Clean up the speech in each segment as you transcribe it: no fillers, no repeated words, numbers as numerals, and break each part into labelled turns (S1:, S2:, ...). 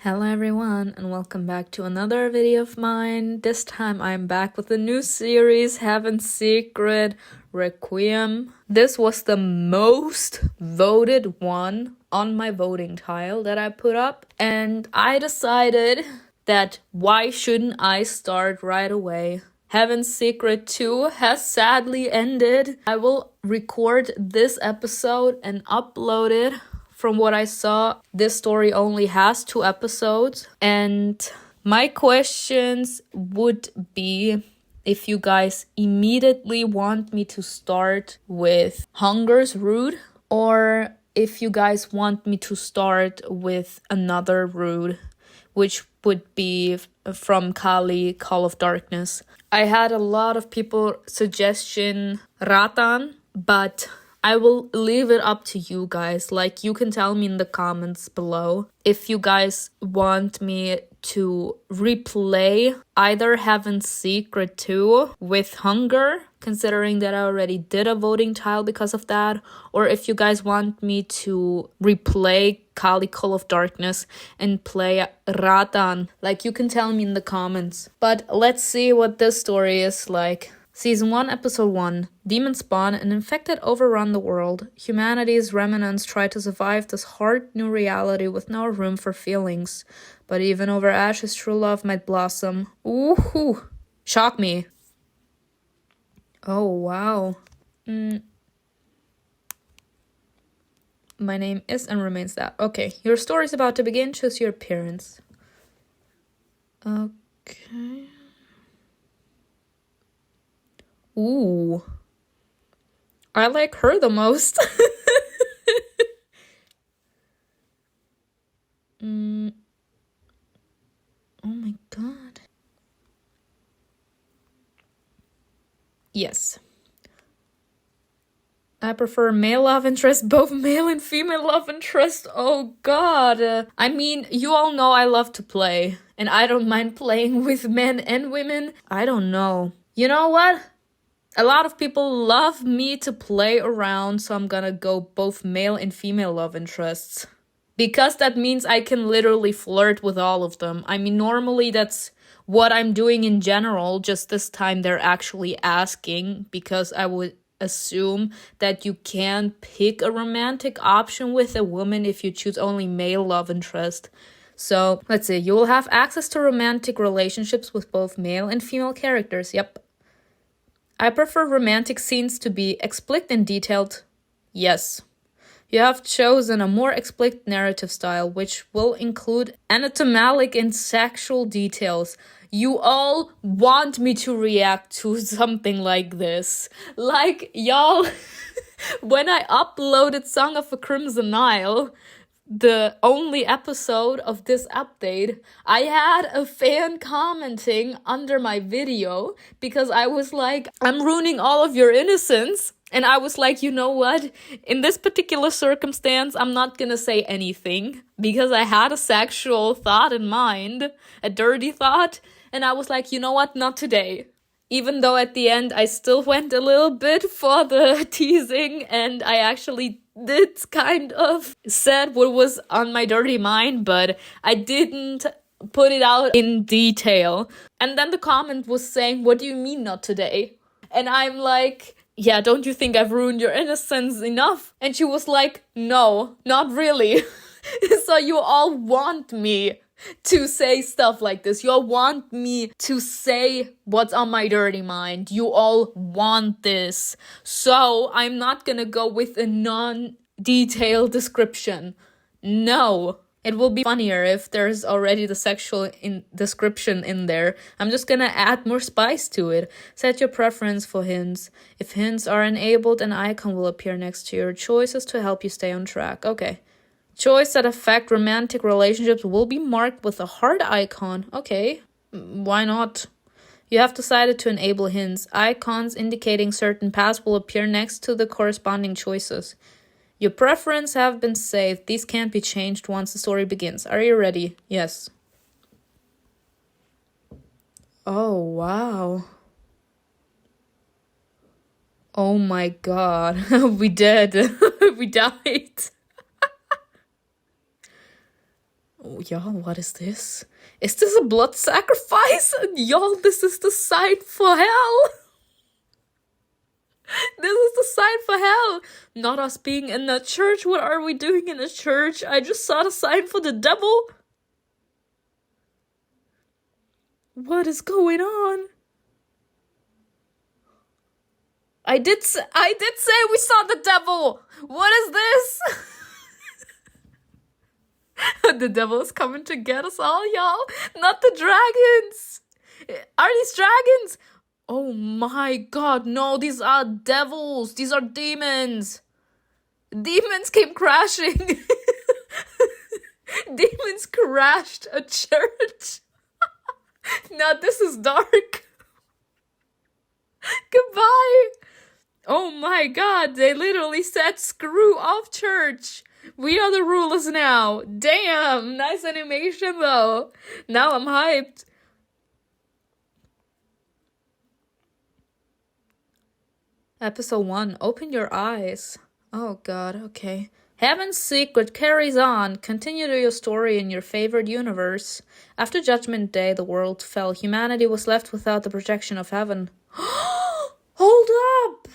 S1: Hello everyone and welcome back to another video of mine. This time I'm back with a new series, Heaven's Secret, Requiem. This was the most voted one on my voting tile that I put up, and I decided that why shouldn't I start right away? Heaven's Secret 2 has sadly ended. I will record this episode and upload it. From what I saw, this story only has 2 episodes, and my questions would be if you guys immediately want me to start with Hunger's Root, or if you guys want me to start with another root, which would be from Kali, Call of Darkness. I had a lot of people suggestion Ratan, but I will leave it up to you guys. Like, you can tell me in the comments below if you guys want me to replay either Heaven's Secret 2 with Hunger, considering that I already did a voting tile because of that, or if you guys want me to replay Kali Call of Darkness and play Ratan. Like, you can tell me in the comments. But let's see what this story is like. Season 1, Episode 1. Demons spawn and infected overrun the world. Humanity's remnants try to survive this hard new reality with no room for feelings. But even over ashes, true love might blossom. Ooh, shock me. Oh, wow. My name is and remains that. Okay, your story's about to begin. Choose your appearance. Okay. Ooh. I like her the most. Oh my god. Yes. I prefer male love interest, both male and female love interest. Oh god. I mean, you all know I love to play, and I don't mind playing with men and women. I don't know. You know what? A lot of people love me to play around, so I'm gonna go both male and female love interests. Because that means I can literally flirt with all of them. I mean, normally that's what I'm doing in general, just this time they're actually asking, because I would assume that you can't pick a romantic option with a woman if you choose only male love interest. So, let's see, you will have access to romantic relationships with both male and female characters, yep. I prefer romantic scenes to be explicit and detailed. Yes. You have chosen a more explicit narrative style, which will include anatomic and sexual details. You all want me to react to something like this. Like, y'all, when I uploaded Song of a Crimson Nile, the only episode of this update, I had a fan commenting under my video because I was like, I'm ruining all of your innocence. And I was like, you know what? In this particular circumstance, I'm not gonna say anything because I had a sexual thought in mind, a dirty thought. And I was like, you know what? Not today. Even though at the end I still went a little bit for the teasing, and I actually did kind of said what was on my dirty mind, but I didn't put it out in detail. And then the comment was saying, what do you mean not today? And I'm like, yeah, don't you think I've ruined your innocence enough? And she was like, no, not really. So you all want me to say stuff like this. You all want me to say what's on my dirty mind. You all want this. So I'm not gonna go with a non-detailed description. No. It will be funnier if there's already the sexual description in there. I'm just gonna add more spice to it. Set your preference for hints. If hints are enabled, an icon will appear next to your choices to help you stay on track. Okay. Choices that affect romantic relationships will be marked with a heart icon. Okay, why not? You have decided to enable hints. Icons indicating certain paths will appear next to the corresponding choices. Your preferences have been saved. These can't be changed once the story begins. Are you ready? Yes. Oh, wow. Oh my god. We dead. We died. Oh, y'all, what is this? Is this a blood sacrifice? Y'all, this is the sign for hell. This is the sign for hell. Not us being in the church. What are we doing in a church? I just saw the sign for the devil. What is going on? I did say we saw the devil. What is this? The devil is coming to get us all, y'all. Not the dragons. Are these dragons? Oh my god, no, these are devils. These are demons. Demons came crashing. Demons crashed a church. Now this is dark. Goodbye. Oh my god, they literally said screw off church. We are the rulers now. Damn, nice animation though. Now I'm hyped. Episode 1, open your eyes. Oh god, okay. Heaven's Secret carries on. Continue your story in your favorite universe. After Judgment Day, the world fell. Humanity was left without the protection of heaven. Hold up!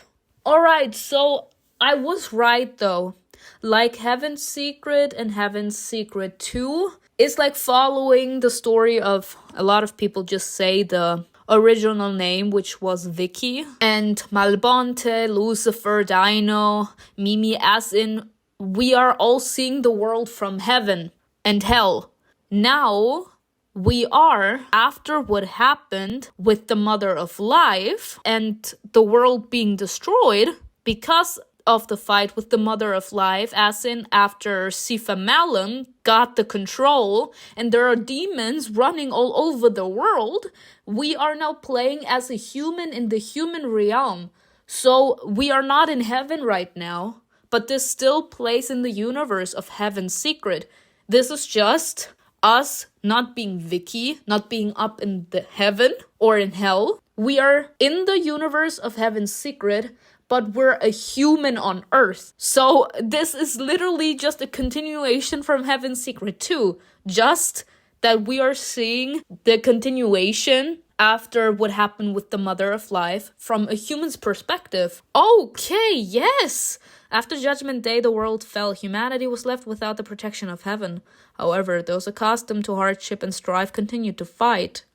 S1: Alright, so I was right though. Like Heaven's Secret and Heaven's Secret 2 is like following the story of, a lot of people just say the original name, which was Vicky, and Malbonte, Lucifer, Dino, Mimi, as in we are all seeing the world from heaven and hell. Now we are, after what happened with the Mother of Life and the world being destroyed because of the fight with the Mother of Life, as in after Sifa Malum got the control and there are demons running all over the world, we are now playing as a human in the human realm. So we are not in heaven right now, but this still plays in the universe of Heaven's Secret. This is just us not being Vicky, not being up in the heaven or in hell. We are in the universe of Heaven's Secret, but we're a human on Earth. So this is literally just a continuation from Heaven's Secret 2. Just that we are seeing the continuation after what happened with the Mother of Life from a human's perspective. Okay, yes! After Judgment Day, the world fell. Humanity was left without the protection of heaven. However, those accustomed to hardship and strife continued to fight.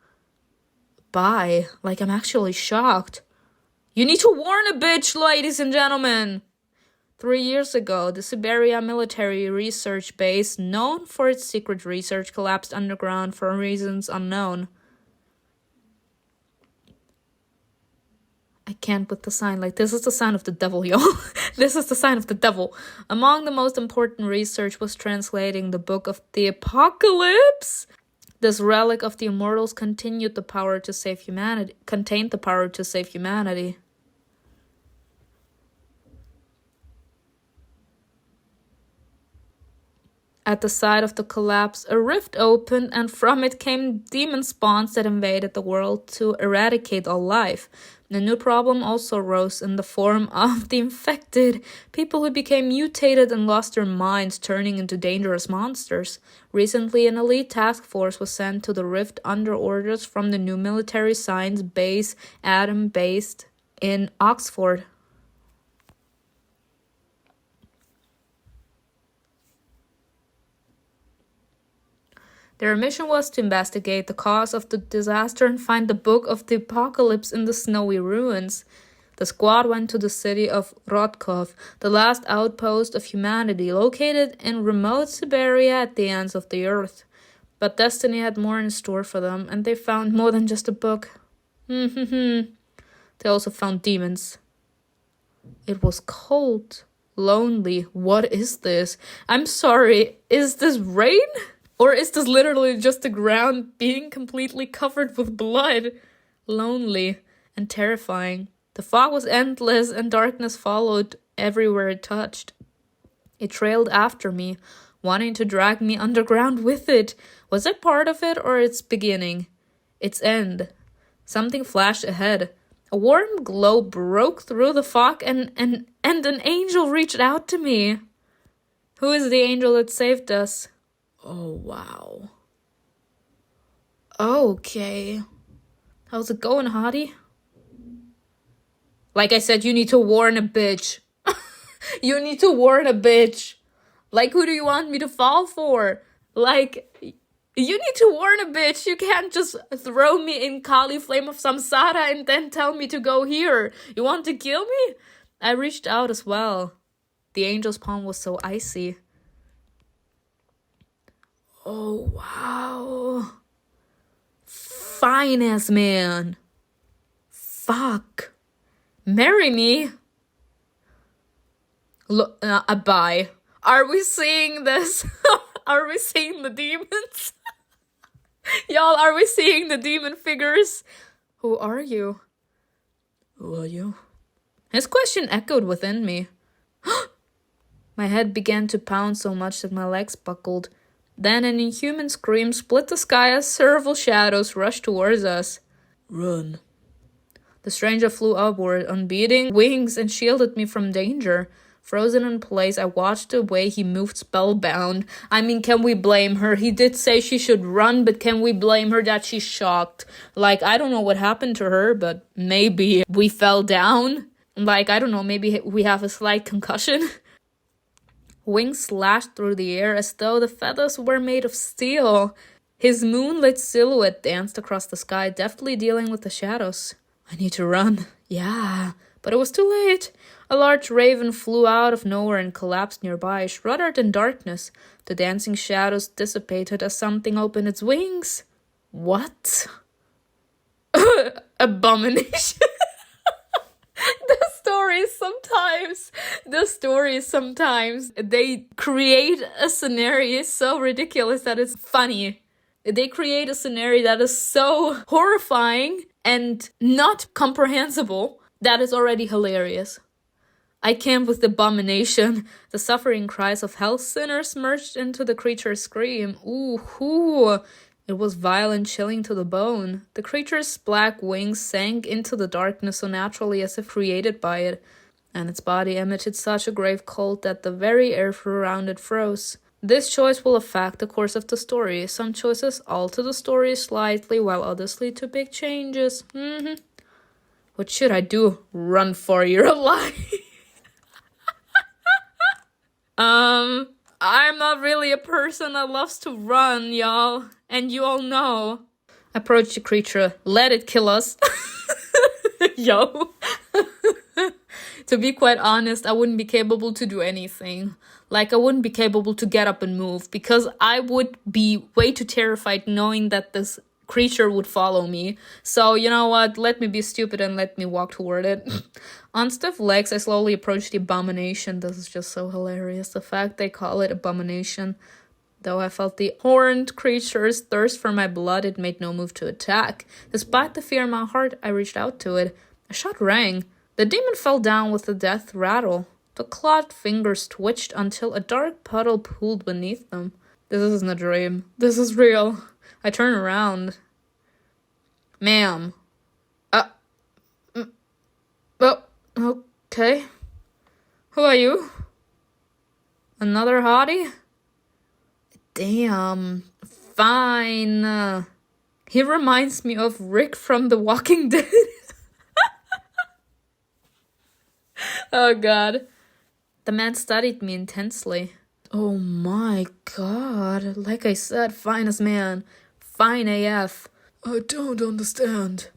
S1: Bye. Like, I'm actually shocked. You need to warn a bitch, ladies and gentlemen! 3 years ago, the Siberia military research base, known for its secret research, collapsed underground for reasons unknown. I can't with the sign. Like, this is the sign of the devil, y'all. This is the sign of the devil. Among the most important research was translating the Book of the Apocalypse. This relic of the immortals contained the power to save humanity. At the side of the collapse, a rift opened, and from it came demon spawns that invaded the world to eradicate all life. A new problem also arose in the form of the infected, people who became mutated and lost their minds, turning into dangerous monsters. Recently, an elite task force was sent to the rift under orders from the new military science base, Adam, based in Oxford. Their mission was to investigate the cause of the disaster and find the Book of the Apocalypse in the snowy ruins. The squad went to the city of Rodkov, the last outpost of humanity, located in remote Siberia at the ends of the earth. But destiny had more in store for them, and they found more than just a book. They also found demons. It was cold, lonely. What is this? I'm sorry, is this rain? Or is this literally just the ground being completely covered with blood? Lonely and terrifying. The fog was endless and darkness followed everywhere it touched. It trailed after me, wanting to drag me underground with it. Was it part of it or its beginning? Its end? Something flashed ahead. A warm glow broke through the fog and an angel reached out to me. Who is the angel that saved us? Oh, wow. Okay. How's it going, hottie? Like I said, you need to warn a bitch. You need to warn a bitch. Like, who do you want me to fall for? Like, you need to warn a bitch. You can't just throw me in Kali Flame of Samsara and then tell me to go here. You want to kill me? I reached out as well. The angel's palm was so icy. Oh, wow. Fine ass man. Fuck. Marry me? Look, bye. Are we seeing this? Are we seeing the demons? Y'all, are we seeing the demon figures? Who are you? Who are you? His question echoed within me. My head began to pound so much that my legs buckled. Then an inhuman scream split the sky as several shadows rushed towards us. Run. The stranger flew upward on beating wings and shielded me from danger. Frozen in place, I watched the way he moved spellbound. I mean, can we blame her? He did say she should run, but can we blame her that she's shocked? Like, I don't know what happened to her, but maybe we fell down. Like, I don't know, maybe we have a slight concussion. Wings slashed through the air as though the feathers were made of steel. His moonlit silhouette danced across the sky, deftly dealing with the shadows. I need to run. Yeah, but it was too late. A large raven flew out of nowhere and collapsed nearby, shrouded in darkness. The dancing shadows dissipated as something opened its wings. What? Abomination. The stories sometimes, they create a scenario so ridiculous that it's funny. They create a scenario that is so horrifying and not comprehensible that is already hilarious. I can't with the abomination. The suffering cries of hell sinners merged into the creature's scream. Ooh. It was vile and chilling to the bone. The creature's black wings sank into the darkness so naturally as if created by it, and its body emitted such a grave cold that the very air around it froze. This choice will affect the course of the story. Some choices alter the story slightly, while others lead to big changes. What should I do? Run for your life. I'm not really a person that loves to run, y'all. And you all know. Approach the creature. Let it kill us. Yo. To be quite honest, I wouldn't be capable to do anything. Like, I wouldn't be capable to get up and move, because I would be way too terrified knowing that this creature would follow me. So, you know what? Let me be stupid and let me walk toward it. On stiff legs, I slowly approached the abomination. This is just so hilarious. The fact they call it abomination. Though I felt the horned creature's thirst for my blood, it made no move to attack. Despite the fear in my heart, I reached out to it. A shot rang. The demon fell down with a death rattle. The clawed fingers twitched until a dark puddle pooled beneath them. This isn't a dream. This is real. I turn around. Ma'am. Oh, okay. Who are you? Another hottie? Damn. Fine. He reminds me of Rick from The Walking Dead. Oh, God. The man studied me intensely. Oh, my God. Like I said, finest man. Fine AF. I don't understand.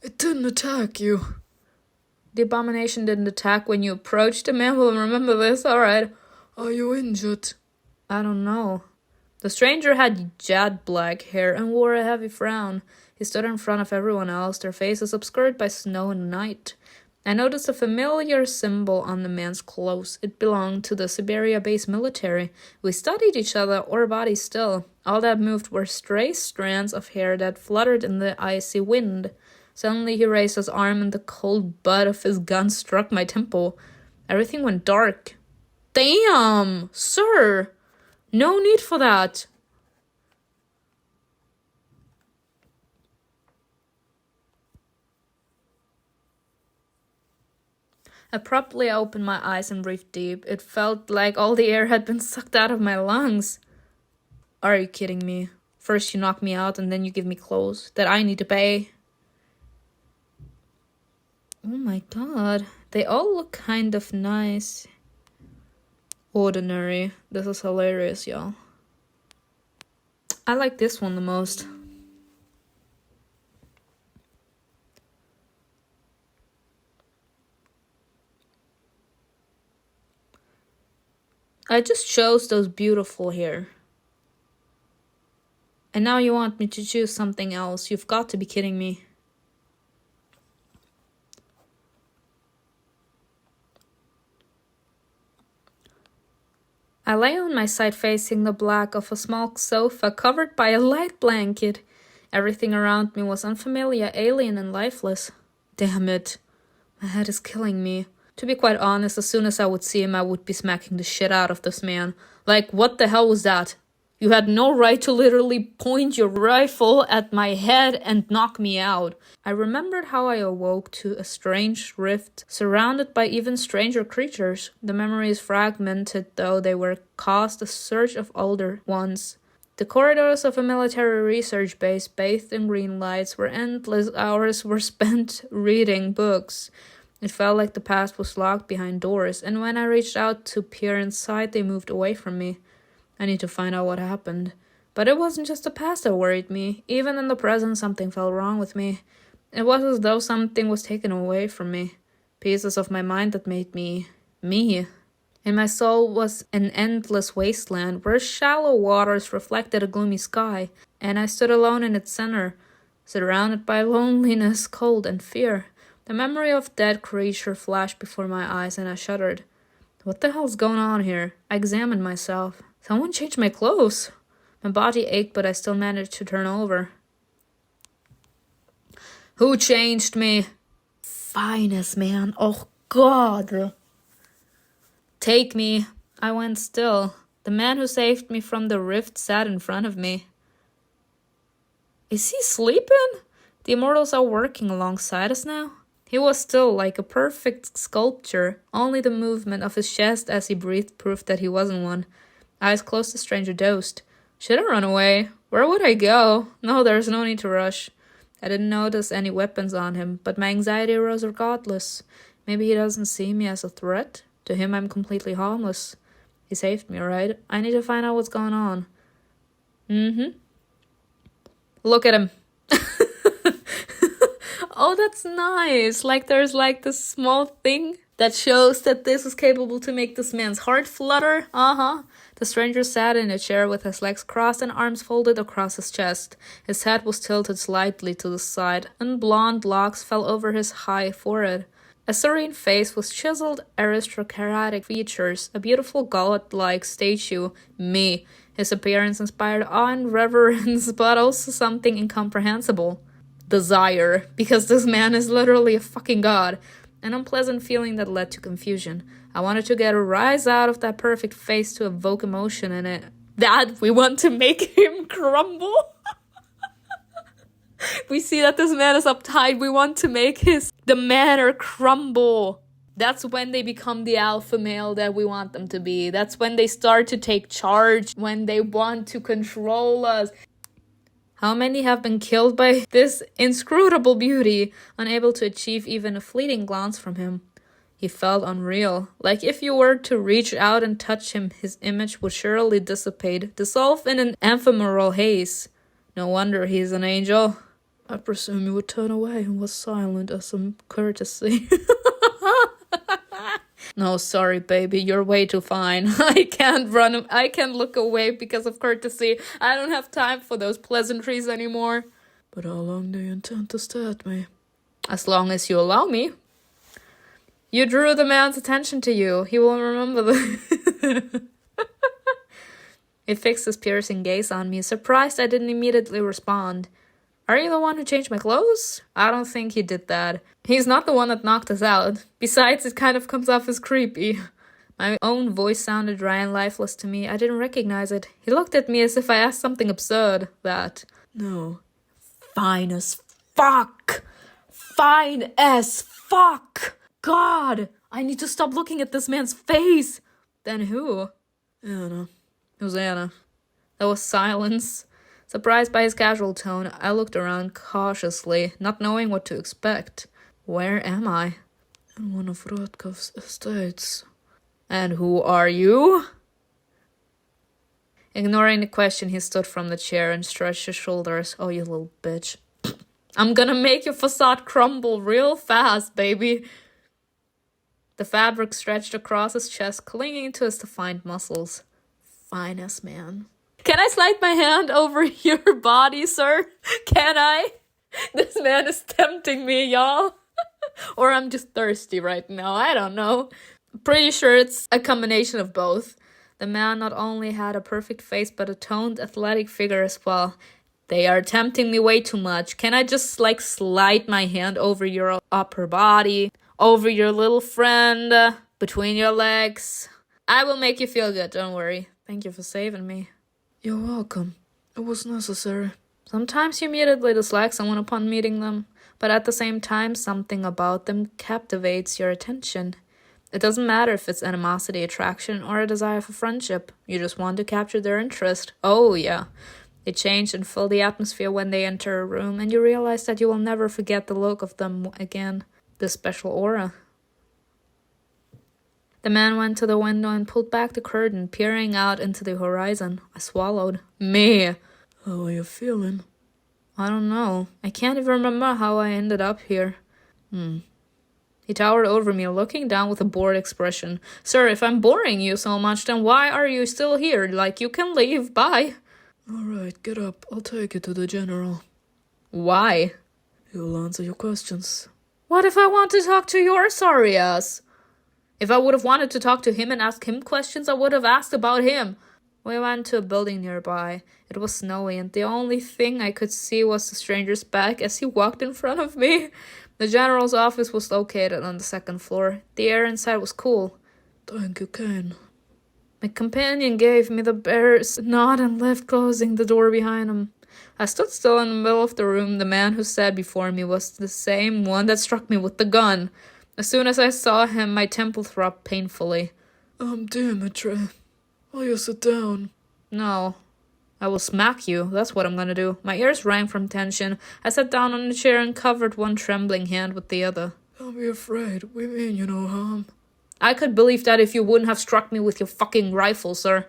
S1: It didn't attack you. The abomination didn't attack when you approached. The man will remember this, alright. Are you injured? I don't know. The stranger had jet black hair and wore a heavy frown. He stood in front of everyone else, their faces obscured by snow and night. I noticed a familiar symbol on the man's clothes. It belonged to the Siberia-based military. We studied each other, our bodies still. All that moved were stray strands of hair that fluttered in the icy wind. Suddenly he raised his arm and the cold butt of his gun struck my temple. Everything went dark. Damn, sir! No need for that. Abruptly, I opened my eyes and breathed deep. It felt like all the air had been sucked out of my lungs. Are you kidding me? First you knock me out and then you give me clothes that I need to pay. Oh my god. They all look kind of nice. Ordinary. This is hilarious, y'all. I like this one the most. I just chose those beautiful here. And now you want me to choose something else. You've got to be kidding me. I lay on my side facing the back of a small sofa covered by a light blanket. Everything around me was unfamiliar, alien, and lifeless. Damn it. My head is killing me. To be quite honest, as soon as I would see him, I would be smacking the shit out of this man. Like, what the hell was that? You had no right to literally point your rifle at my head and knock me out. I remembered how I awoke to a strange rift, surrounded by even stranger creatures. The memory is fragmented, though they were cast a search of older ones. The corridors of a military research base bathed in green lights, where endless hours were spent reading books. It felt like the past was locked behind doors, and when I reached out to peer inside, they moved away from me. I need to find out what happened. But it wasn't just the past that worried me. Even in the present, something felt wrong with me. It was as though something was taken away from me. Pieces of my mind that made me. And my soul was an endless wasteland where shallow waters reflected a gloomy sky, and I stood alone in its center, surrounded by loneliness, cold, and fear. The memory of dead creature flashed before my eyes, and I shuddered. What the hell's going on here? I examined myself. Someone changed my clothes. My body ached, but I still managed to turn over. Who changed me? Finest, man. Oh, God. Take me. I went still. The man who saved me from the rift sat in front of me. Is he sleeping? The immortals are working alongside us now. He was still like a perfect sculpture. Only the movement of his chest as he breathed proved that he wasn't one. Eyes closed, the stranger dozed. Should I run away? Where would I go? No, there's no need to rush. I didn't notice any weapons on him, but my anxiety rose regardless. Maybe he doesn't see me as a threat. To him, I'm completely harmless. He saved me, right? I need to find out what's going on. Look at him. Oh, that's nice. Like there's like this small thing that shows that this is capable to make this man's heart flutter. The stranger sat in a chair with his legs crossed and arms folded across his chest. His head was tilted slightly to the side, and blonde locks fell over his high forehead. A serene face with chiseled aristocratic features, a beautiful god-like statue, me. His appearance inspired awe and reverence, but also something incomprehensible. Desire, because this man is literally a fucking god. An unpleasant feeling that led to confusion. I wanted to get a rise out of that perfect face to evoke emotion in it. That we want to make him crumble. We see that this man is uptight. We want to make the manner crumble. That's when they become the alpha male that we want them to be. That's when they start to take charge, when they want to control us. How many have been killed by this inscrutable beauty, unable to achieve even a fleeting glance from him? He felt unreal. Like if you were to reach out and touch him, his image would surely dissipate, dissolve in an ephemeral haze. No wonder he's an angel. I presume you would turn away and was silent as some courtesy. No, sorry, baby, you're way too fine. I can't look away because of courtesy. I don't have time for those pleasantries anymore. But how long do you intend to stare at me? As long as you allow me. You drew the man's attention to you. He will remember the... He fixed his piercing gaze on me, surprised I didn't immediately respond. Are you the one who changed my clothes? I don't think he did that. He's not the one that knocked us out. Besides, it kind of comes off as creepy. My own voice sounded dry and lifeless to me. I didn't recognize it. He looked at me as if I asked something absurd. No. Fine as fuck! Fine as fuck! God! I need to stop looking at this man's face! Then who? Anna. Who's Anna? There was silence. Surprised by his casual tone, I looked around cautiously, not knowing what to expect. Where am I? In one of Rotkov's estates. And who are you? Ignoring the question, he stood from the chair and stretched his shoulders. Oh, you little bitch. I'm gonna make your facade crumble real fast, baby. The fabric stretched across his chest, clinging to his defined muscles. Finest man. Can I slide my hand over your body, sir? Can I? This man is tempting me, y'all. Or I'm just thirsty right now. I don't know. Pretty sure it's a combination of both. The man not only had a perfect face, but a toned, athletic figure as well. They are tempting me way too much. Can I just, slide my hand over your upper body, over your little friend, between your legs? I will make you feel good, don't worry. Thank you for saving me. You're welcome. It was necessary. Sometimes you immediately dislike someone upon meeting them, but at the same time, something about them captivates your attention. It doesn't matter if it's animosity, attraction, or a desire for friendship. You just want to capture their interest. Oh, yeah. They change and fill the atmosphere when they enter a room, and you realize that you will never forget the look of them again. The special aura. The man went to the window and pulled back the curtain, peering out into the horizon. I swallowed. Me. How are you feeling? I don't know. I can't even remember how I ended up here. He towered over me, looking down with a bored expression. Sir, if I'm boring you so much, then why are you still here? You can leave. Bye. All right, get up. I'll take you to the general. Why? He'll answer your questions. What if I want to talk to your sorry ass? If I would have wanted to talk to him and ask him questions, I would have asked about him. We went to a building nearby. It was snowy, and the only thing I could see was the stranger's back as he walked in front of me. The general's office was located on the second floor. The air inside was cool. Thank you, Cain. My companion gave me the barest nod and left, closing the door behind him. I stood still in the middle of the room. The man who sat before me was the same one that struck me with the gun. As soon as I saw him, my temple throbbed painfully. Dimitri. Will you sit down? No. I will smack you. That's what I'm gonna do. My ears rang from tension. I sat down on the chair and covered one trembling hand with the other. Don't be afraid. We mean you no harm. I could believe that if you wouldn't have struck me with your fucking rifle, sir.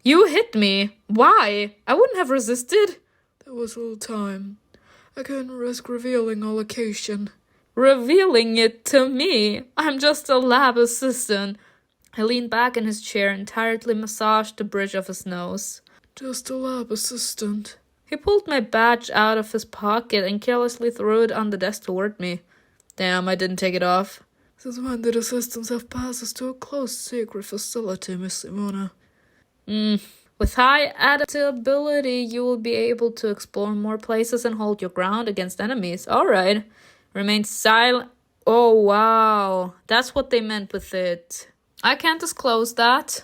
S1: You hit me. Why? I wouldn't have resisted. There was little time. I couldn't risk revealing our location. Revealing it to me? I'm just a lab assistant. He leaned back in his chair and tiredly massaged the bridge of his nose. Just a lab assistant. He pulled my badge out of his pocket and carelessly threw it on the desk toward me. Damn, I didn't take it off. Since when did assistants have passes to a closed secret facility, Miss Simona? With high adaptability, you will be able to explore more places and hold your ground against enemies. Alright. Remain silent. Oh, wow. That's what they meant with it. I can't disclose that.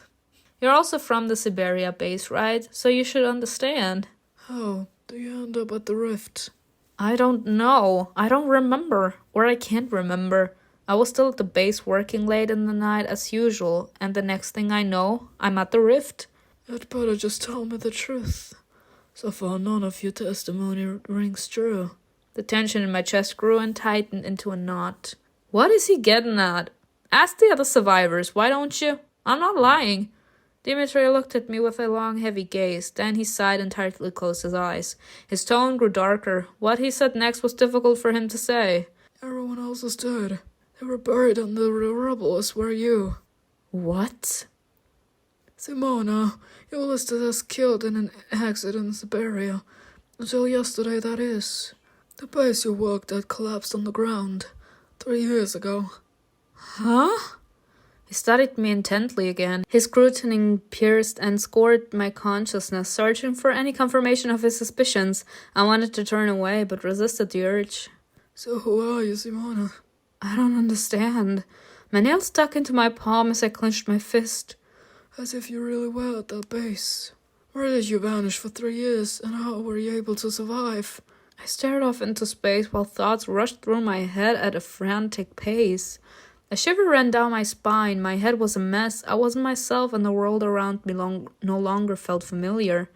S1: You're also from the Siberia base, right? So you should understand. How do you end up at the rift? I don't know. I don't remember. Or I can't remember. I was still at the base working late in the night as usual, and the next thing I know, I'm at the rift. You'd better just tell me the truth. So far, none of your testimony rings true. The tension in my chest grew and tightened into a knot. What is he getting at? Ask the other survivors, why don't you? I'm not lying. Dimitri looked at me with a long, heavy gaze. Then he sighed and tightly closed his eyes. His tone grew darker. What he said next was difficult for him to say. Everyone else is dead. They were buried under the rubble, as were you. What? Simona, you were listed as killed in an accident in Siberia. Until yesterday, that is. The base you worked at collapsed on the ground 3 years ago. Huh? He studied me intently again. His scrutiny pierced and scored my consciousness, searching for any confirmation of his suspicions. I wanted to turn away, but resisted the urge. So who are you, Simona? I don't understand. My nail stuck into my palm as I clenched my fist. As if you really were at that base. Where did you vanish for 3 years, and how were you able to survive? I stared off into space while thoughts rushed through my head at a frantic pace. A shiver ran down my spine. My head was a mess. I wasn't myself, and the world around me no longer felt familiar.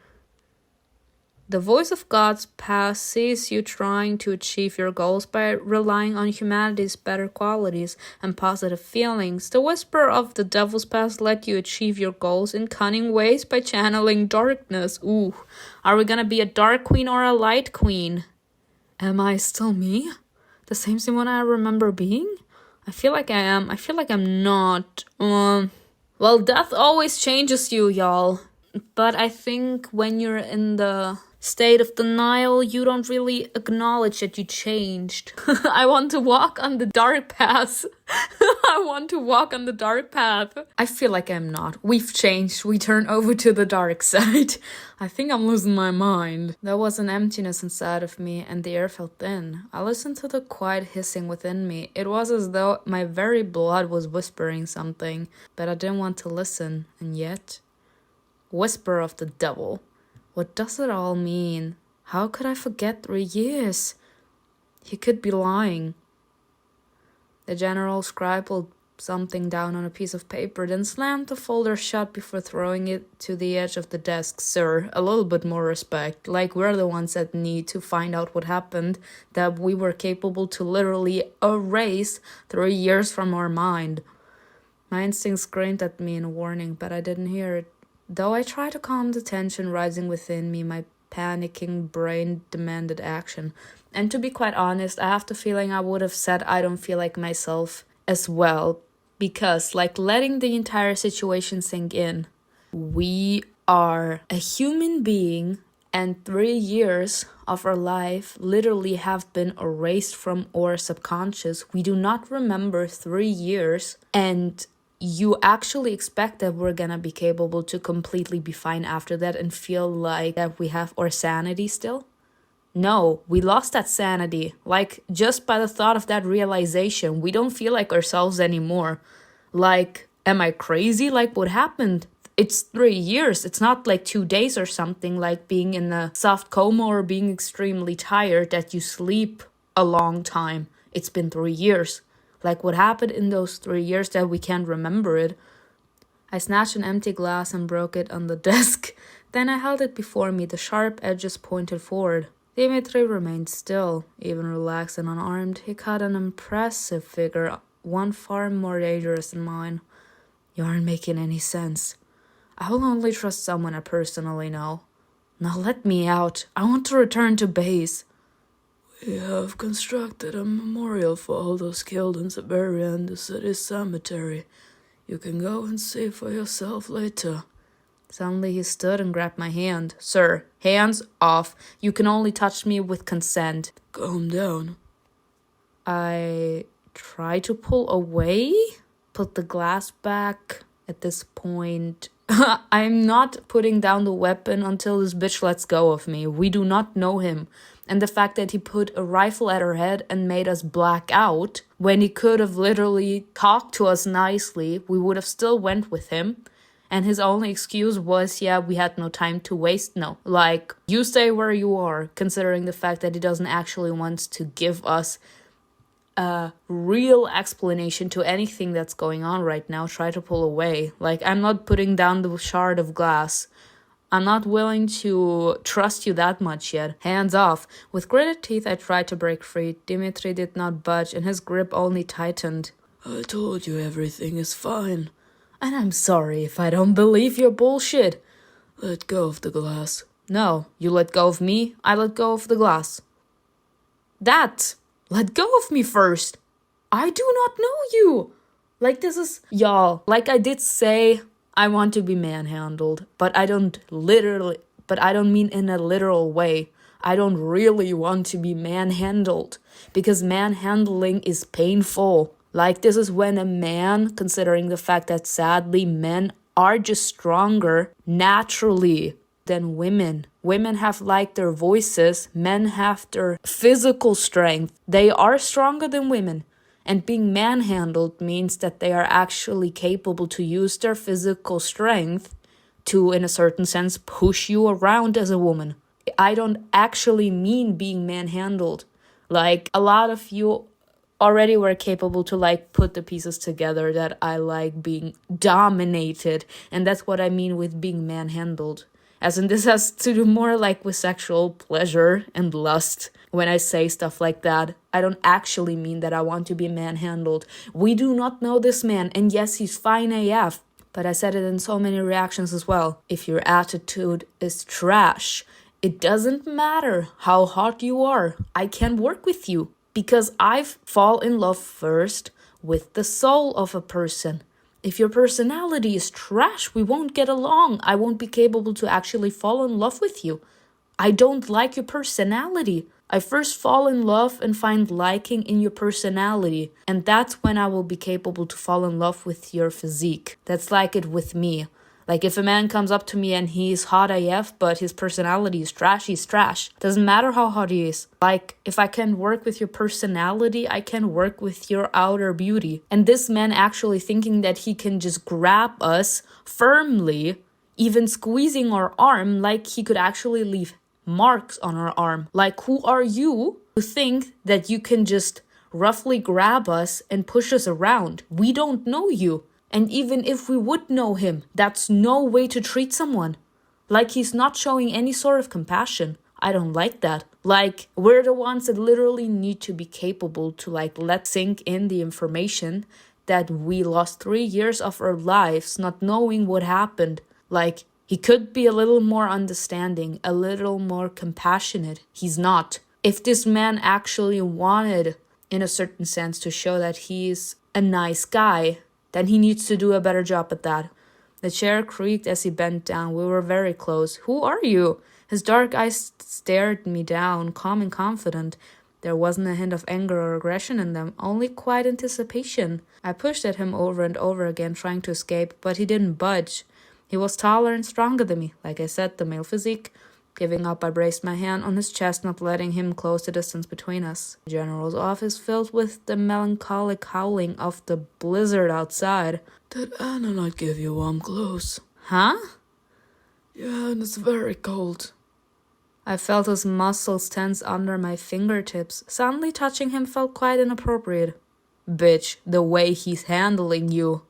S1: The voice of God's past sees you trying to achieve your goals by relying on humanity's better qualities and positive feelings. The whisper of the devil's past let you achieve your goals in cunning ways by channeling darkness. Ooh, are we gonna be a dark queen or a light queen? Am I still me? The same Simone I remember being? I feel like I am. I feel like I'm not. Well, death always changes you, y'all. But I think when you're in the state of denial, you don't really acknowledge that you changed. I want to walk on the dark path. I want to walk on the dark path. I feel like I'm not. We've changed. We turn over to the dark side. I think I'm losing my mind. There was an emptiness inside of me, and the air felt thin. I listened to the quiet hissing within me. It was as though my very blood was whispering something, but I didn't want to listen, and yet... Whisper of the devil. What does it all mean? How could I forget 3 years? He could be lying. The general scribbled something down on a piece of paper, then slammed the folder shut before throwing it to the edge of the desk. Sir, a little bit more respect. Like we're the ones that need to find out what happened, that we were capable to literally erase 3 years from our mind. My instinct screamed at me in a warning, but I didn't hear it. Though I tried to calm the tension rising within me, my panicking brain demanded action. And to be quite honest, I have the feeling I would have said I don't feel like myself as well. Because, like, letting the entire situation sink in. We are a human being, and 3 years of our life literally have been erased from our subconscious. We do not remember 3 years, and... you actually expect that we're gonna be capable to completely be fine after that and feel like that we have our sanity still? No, we lost that sanity. Like, just by the thought of that realization, we don't feel like ourselves anymore. Like, am I crazy? Like, what happened? It's 3 years. It's not like 2 days or something, like being in a soft coma or being extremely tired that you sleep a long time. It's been 3 years. Like, what happened in those 3 years that we can't remember it? I snatched an empty glass and broke it on the desk. Then I held it before me, the sharp edges pointed forward. Dimitri remained still, even relaxed and unarmed. He cut an impressive figure, one far more dangerous than mine. You aren't making any sense. I will only trust someone I personally know. Now let me out. I want to return to base. We have constructed a memorial for all those killed in Siberia in the city's cemetery. You can go and see for yourself later. Suddenly he stood and grabbed my hand. Sir, hands off. You can only touch me with consent. Calm down. I tried to pull away, put the glass back. At this point, I'm not putting down the weapon until this bitch lets go of me. We do not know him. And the fact that he put a rifle at her head and made us black out, when he could have literally talked to us nicely, we would have still went with him. And his only excuse was, yeah, we had no time to waste. No, like, you stay where you are, considering the fact that he doesn't actually want to give us a real explanation to anything that's going on right now. Try to pull away. Like, I'm not putting down the shard of glass. I'm not willing to trust you that much yet. Hands off. With gritted teeth, I tried to break free. Dimitri did not budge, and his grip only tightened. I told you everything is fine. And I'm sorry if I don't believe your bullshit. Let go of the glass. No, you let go of me, I let go of the glass. Let go of me first. I do not know you. Like, this is... Y'all, like I did say... I want to be manhandled, but I don't mean in a literal way. I don't really want to be manhandled, because manhandling is painful. Like, this is when a man, considering the fact that sadly men are just stronger naturally than women. Women have like their voices, men have their physical strength. They are stronger than women. And being manhandled means that they are actually capable to use their physical strength to, in a certain sense, push you around as a woman. I don't actually mean being manhandled. Like, a lot of you already were capable to like put the pieces together that I like being dominated. And that's what I mean with being manhandled. As in, this has to do more like with sexual pleasure and lust. When I say stuff like that, I don't actually mean that I want to be manhandled. We do not know this man, and yes, he's fine AF. But I said it in so many reactions as well. If your attitude is trash, it doesn't matter how hot you are. I can work with you. Because I fall in love first with the soul of a person. If your personality is trash, we won't get along. I won't be capable to actually fall in love with you. I don't like your personality. I first fall in love and find liking in your personality. And that's when I will be capable to fall in love with your physique. That's like it with me. Like if a man comes up to me and he's hot AF, but his personality is trash, he's trash. Doesn't matter how hot he is. Like if I can work with your personality, I can work with your outer beauty. And this man actually thinking that he can just grab us firmly, even squeezing our arm, like he could actually leave marks on our arm. Like who are you to think that you can just roughly grab us and push us around? We don't know you. And even if we would know him, that's no way to treat someone. Like he's not showing any sort of compassion. I don't like that. Like we're the ones that literally need to be capable to like let sink in the information that we lost 3 years of our lives not knowing what happened. Like he could be a little more understanding, a little more compassionate. He's not. If this man actually wanted, in a certain sense, to show that he's a nice guy, then he needs to do a better job at that. The chair creaked as he bent down. We were very close. Who are you? His dark eyes stared me down, calm and confident. There wasn't a hint of anger or aggression in them, only quiet anticipation. I pushed at him over and over again, trying to escape, but he didn't budge. He was taller and stronger than me. Like I said, the male physique. Giving up, I braced my hand on his chest, not letting him close the distance between us. The general's office filled with the melancholic howling of the blizzard outside.
S2: Did Anna not give you warm clothes?
S1: Huh?
S2: Yeah, and it's very cold.
S1: I felt his muscles tense under my fingertips. Suddenly touching him felt quite inappropriate. Bitch, the way he's handling you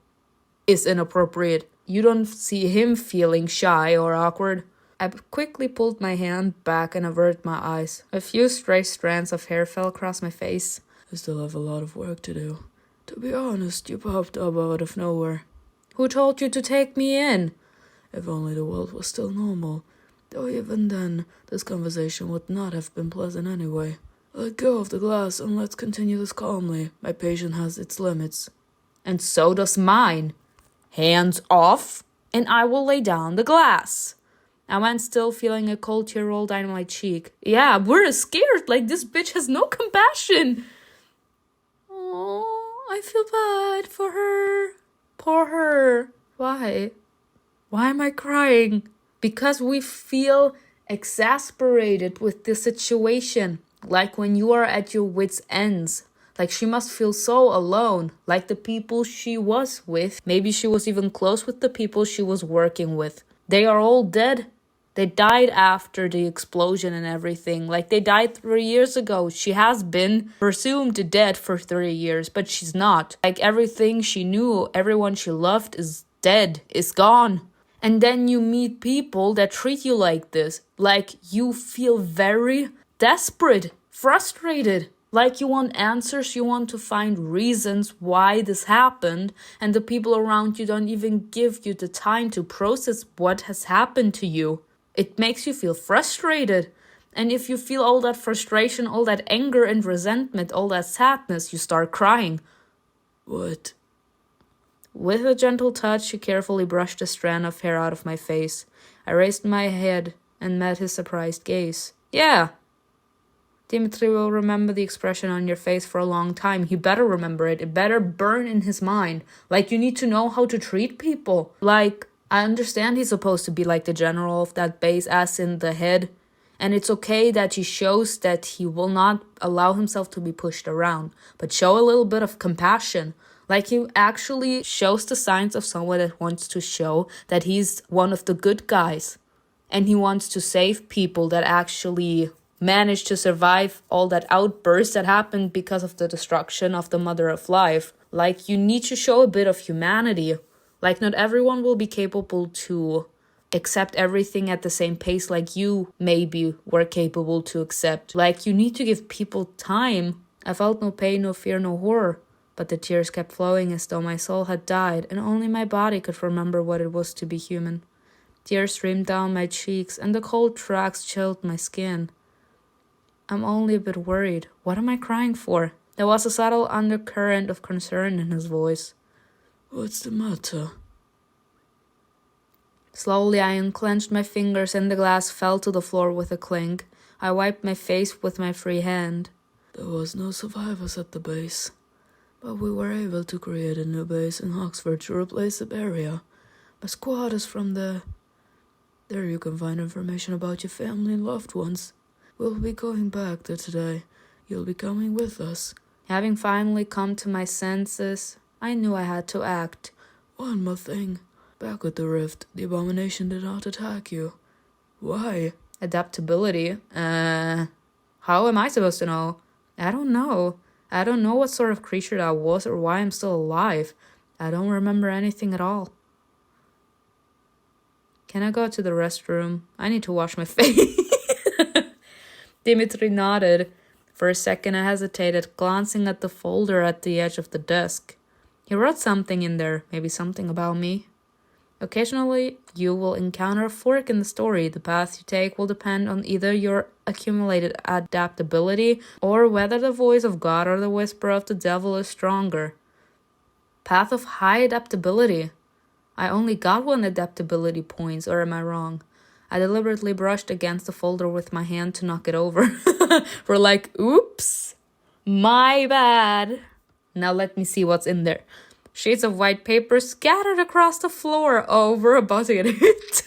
S1: is inappropriate. You don't see him feeling shy or awkward. I quickly pulled my hand back and averted my eyes. A few stray strands of hair fell across my face.
S2: I still have a lot of work to do. To be honest, you popped up out of nowhere.
S1: Who told you to take me in?
S2: If only the world was still normal. Though even then, this conversation would not have been pleasant anyway. Let go of the glass and let's continue this calmly. My patience has its limits.
S1: And so does mine. Hands off, and I will lay down the glass. I went, still feeling a cold tear roll down my cheek. Yeah, we're scared. Like, this bitch has no compassion. Oh, I feel bad for her. Poor her. Why? Why am I crying? Because we feel exasperated with this situation. Like when you are at your wits' ends. Like she must feel so alone. Like the people she was with. Maybe she was even close with the people she was working with. They are all dead. They died after the explosion and everything. Like, they died 3 years ago. She has been presumed dead for 3 years, but she's not. Like, everything she knew, everyone she loved is dead, is gone. And then you meet people that treat you like this. Like, you feel very desperate, frustrated. Like, you want answers, you want to find reasons why this happened. And the people around you don't even give you the time to process what has happened to you. It makes you feel frustrated. And if you feel all that frustration, all that anger and resentment, all that sadness, you start crying.
S2: What?
S1: With a gentle touch, she carefully brushed a strand of hair out of my face. I raised my head and met his surprised gaze. Yeah. Dimitri will remember the expression on your face for a long time. He better remember it. It better burn in his mind. Like, you need to know how to treat people. Like, I understand he's supposed to be like the general of that base, as in the head. And it's okay that he shows that he will not allow himself to be pushed around. But show a little bit of compassion. Like, he actually shows the signs of someone that wants to show that he's one of the good guys. And he wants to save people that actually manage to survive all that outburst that happened because of the destruction of the mother of life. Like, you need to show a bit of humanity. Like, not everyone will be capable to accept everything at the same pace like you maybe were capable to accept. Like, you need to give people time. I felt no pain, no fear, no horror. But the tears kept flowing as though my soul had died, and only my body could remember what it was to be human. Tears streamed down my cheeks, and the cold tracks chilled my skin. I'm only a bit worried. What am I crying for? There was a subtle undercurrent of concern in his voice.
S2: What's the matter?
S1: Slowly I unclenched my fingers and the glass fell to the floor with a clink. I wiped my face with my free hand.
S2: There was no survivors at the base, but we were able to create a new base in Oxford to replace the barrier. My squad is from there. There you can find information about your family and loved ones. We'll be going back there today. You'll be coming with us.
S1: Having finally come to my senses, I knew I had to act.
S2: One more thing. Back at the rift, the abomination did not attack you. Why?
S1: Adaptability? How am I supposed to know? I don't know. I don't know what sort of creature that was or why I'm still alive. I don't remember anything at all. Can I go to the restroom? I need to wash my face. Dimitri nodded. For a second I hesitated, glancing at the folder at the edge of the desk. He wrote something in there, maybe something about me. Occasionally, you will encounter a fork in the story. The path you take will depend on either your accumulated adaptability or whether the voice of God or the whisper of the devil is stronger. Path of high adaptability. I only got 1 adaptability points, or am I wrong? I deliberately brushed against the folder with my hand to knock it over. We're like, oops, my bad. Now let me see what's in there. Sheets of white paper scattered across the floor. Oh, we're about to get hit.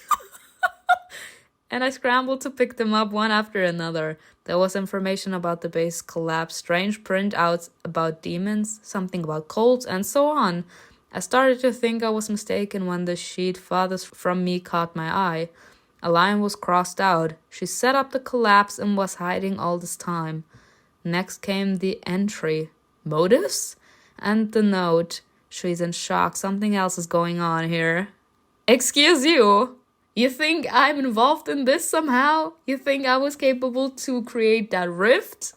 S1: And I scrambled to pick them up one after another. There was information about the base collapse, strange printouts about demons, something about cults, and so on. I started to think I was mistaken when the sheet farthest from me caught my eye. A line was crossed out. She set up the collapse and was hiding all this time. Next came the entry. Motives? And the note. She's in shock. Something else is going on here. Excuse you? You think I'm involved in this somehow? You think I was capable to create that rift?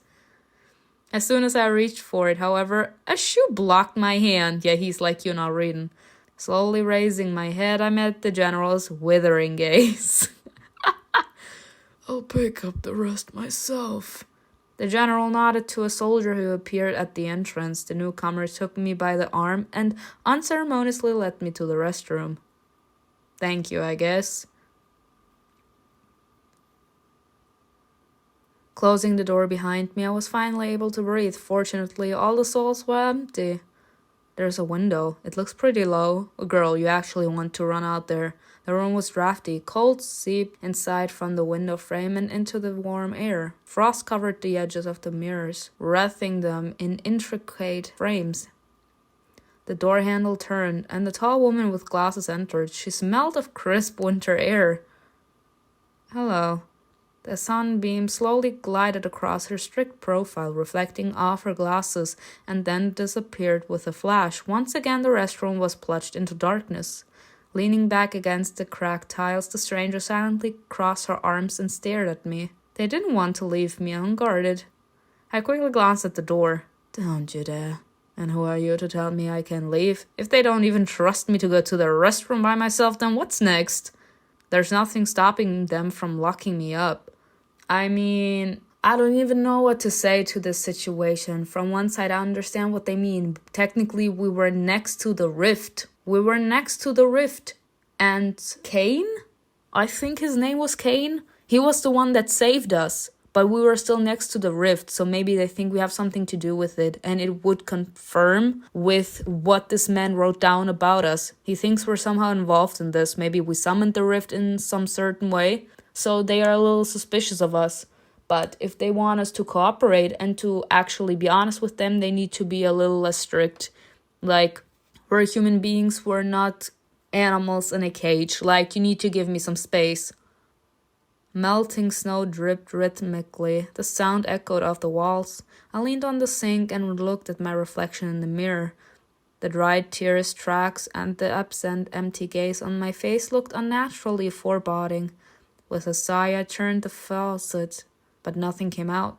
S1: As soon as I reached for it, however, a shoe blocked my hand. Yeah, he's like, you're not reading. Slowly raising my head, I met the general's withering gaze.
S2: I'll pick up the rest myself.
S1: The general nodded to a soldier who appeared at the entrance. The newcomer took me by the arm and unceremoniously led me to the restroom. Thank you, I guess. Closing the door behind me, I was finally able to breathe. Fortunately, all the stalls were empty. There's a window. It looks pretty low. A girl, you actually want to run out there. The room was drafty. Cold seeped inside from the window frame and into the warm air. Frost covered the edges of the mirrors, wrapping them in intricate frames. The door handle turned, and the tall woman with glasses entered. She smelled of crisp winter air. Hello. The sunbeam slowly glided across her strict profile, reflecting off her glasses, and then disappeared with a flash. Once again the restroom was plunged into darkness. Leaning back against the cracked tiles, the stranger silently crossed her arms and stared at me. They didn't want to leave me unguarded. I quickly glanced at the door.
S2: Don't you dare.
S1: And who are you to tell me I can leave? If they don't even trust me to go to the restroom by myself, then what's next? There's nothing stopping them from locking me up. I mean, I don't even know what to say to this situation. From one side, I understand what they mean. Technically, we were next to the rift. And Cain? I think his name was Cain. He was the one that saved us. But we were still next to the rift, so maybe they think we have something to do with it. And it would confirm with what this man wrote down about us. He thinks we're somehow involved in this. Maybe we summoned the rift in some certain way. So they are a little suspicious of us. But if they want us to cooperate and to actually be honest with them, they need to be a little less strict. Like, we're human beings, we're not animals in a cage. Like, you need to give me some space. Melting snow dripped rhythmically. The sound echoed off the walls. I leaned on the sink and looked at my reflection in the mirror. The dried tears tracks and the absent empty gaze on my face looked unnaturally foreboding. With a sigh, I turned the faucet, but nothing came out.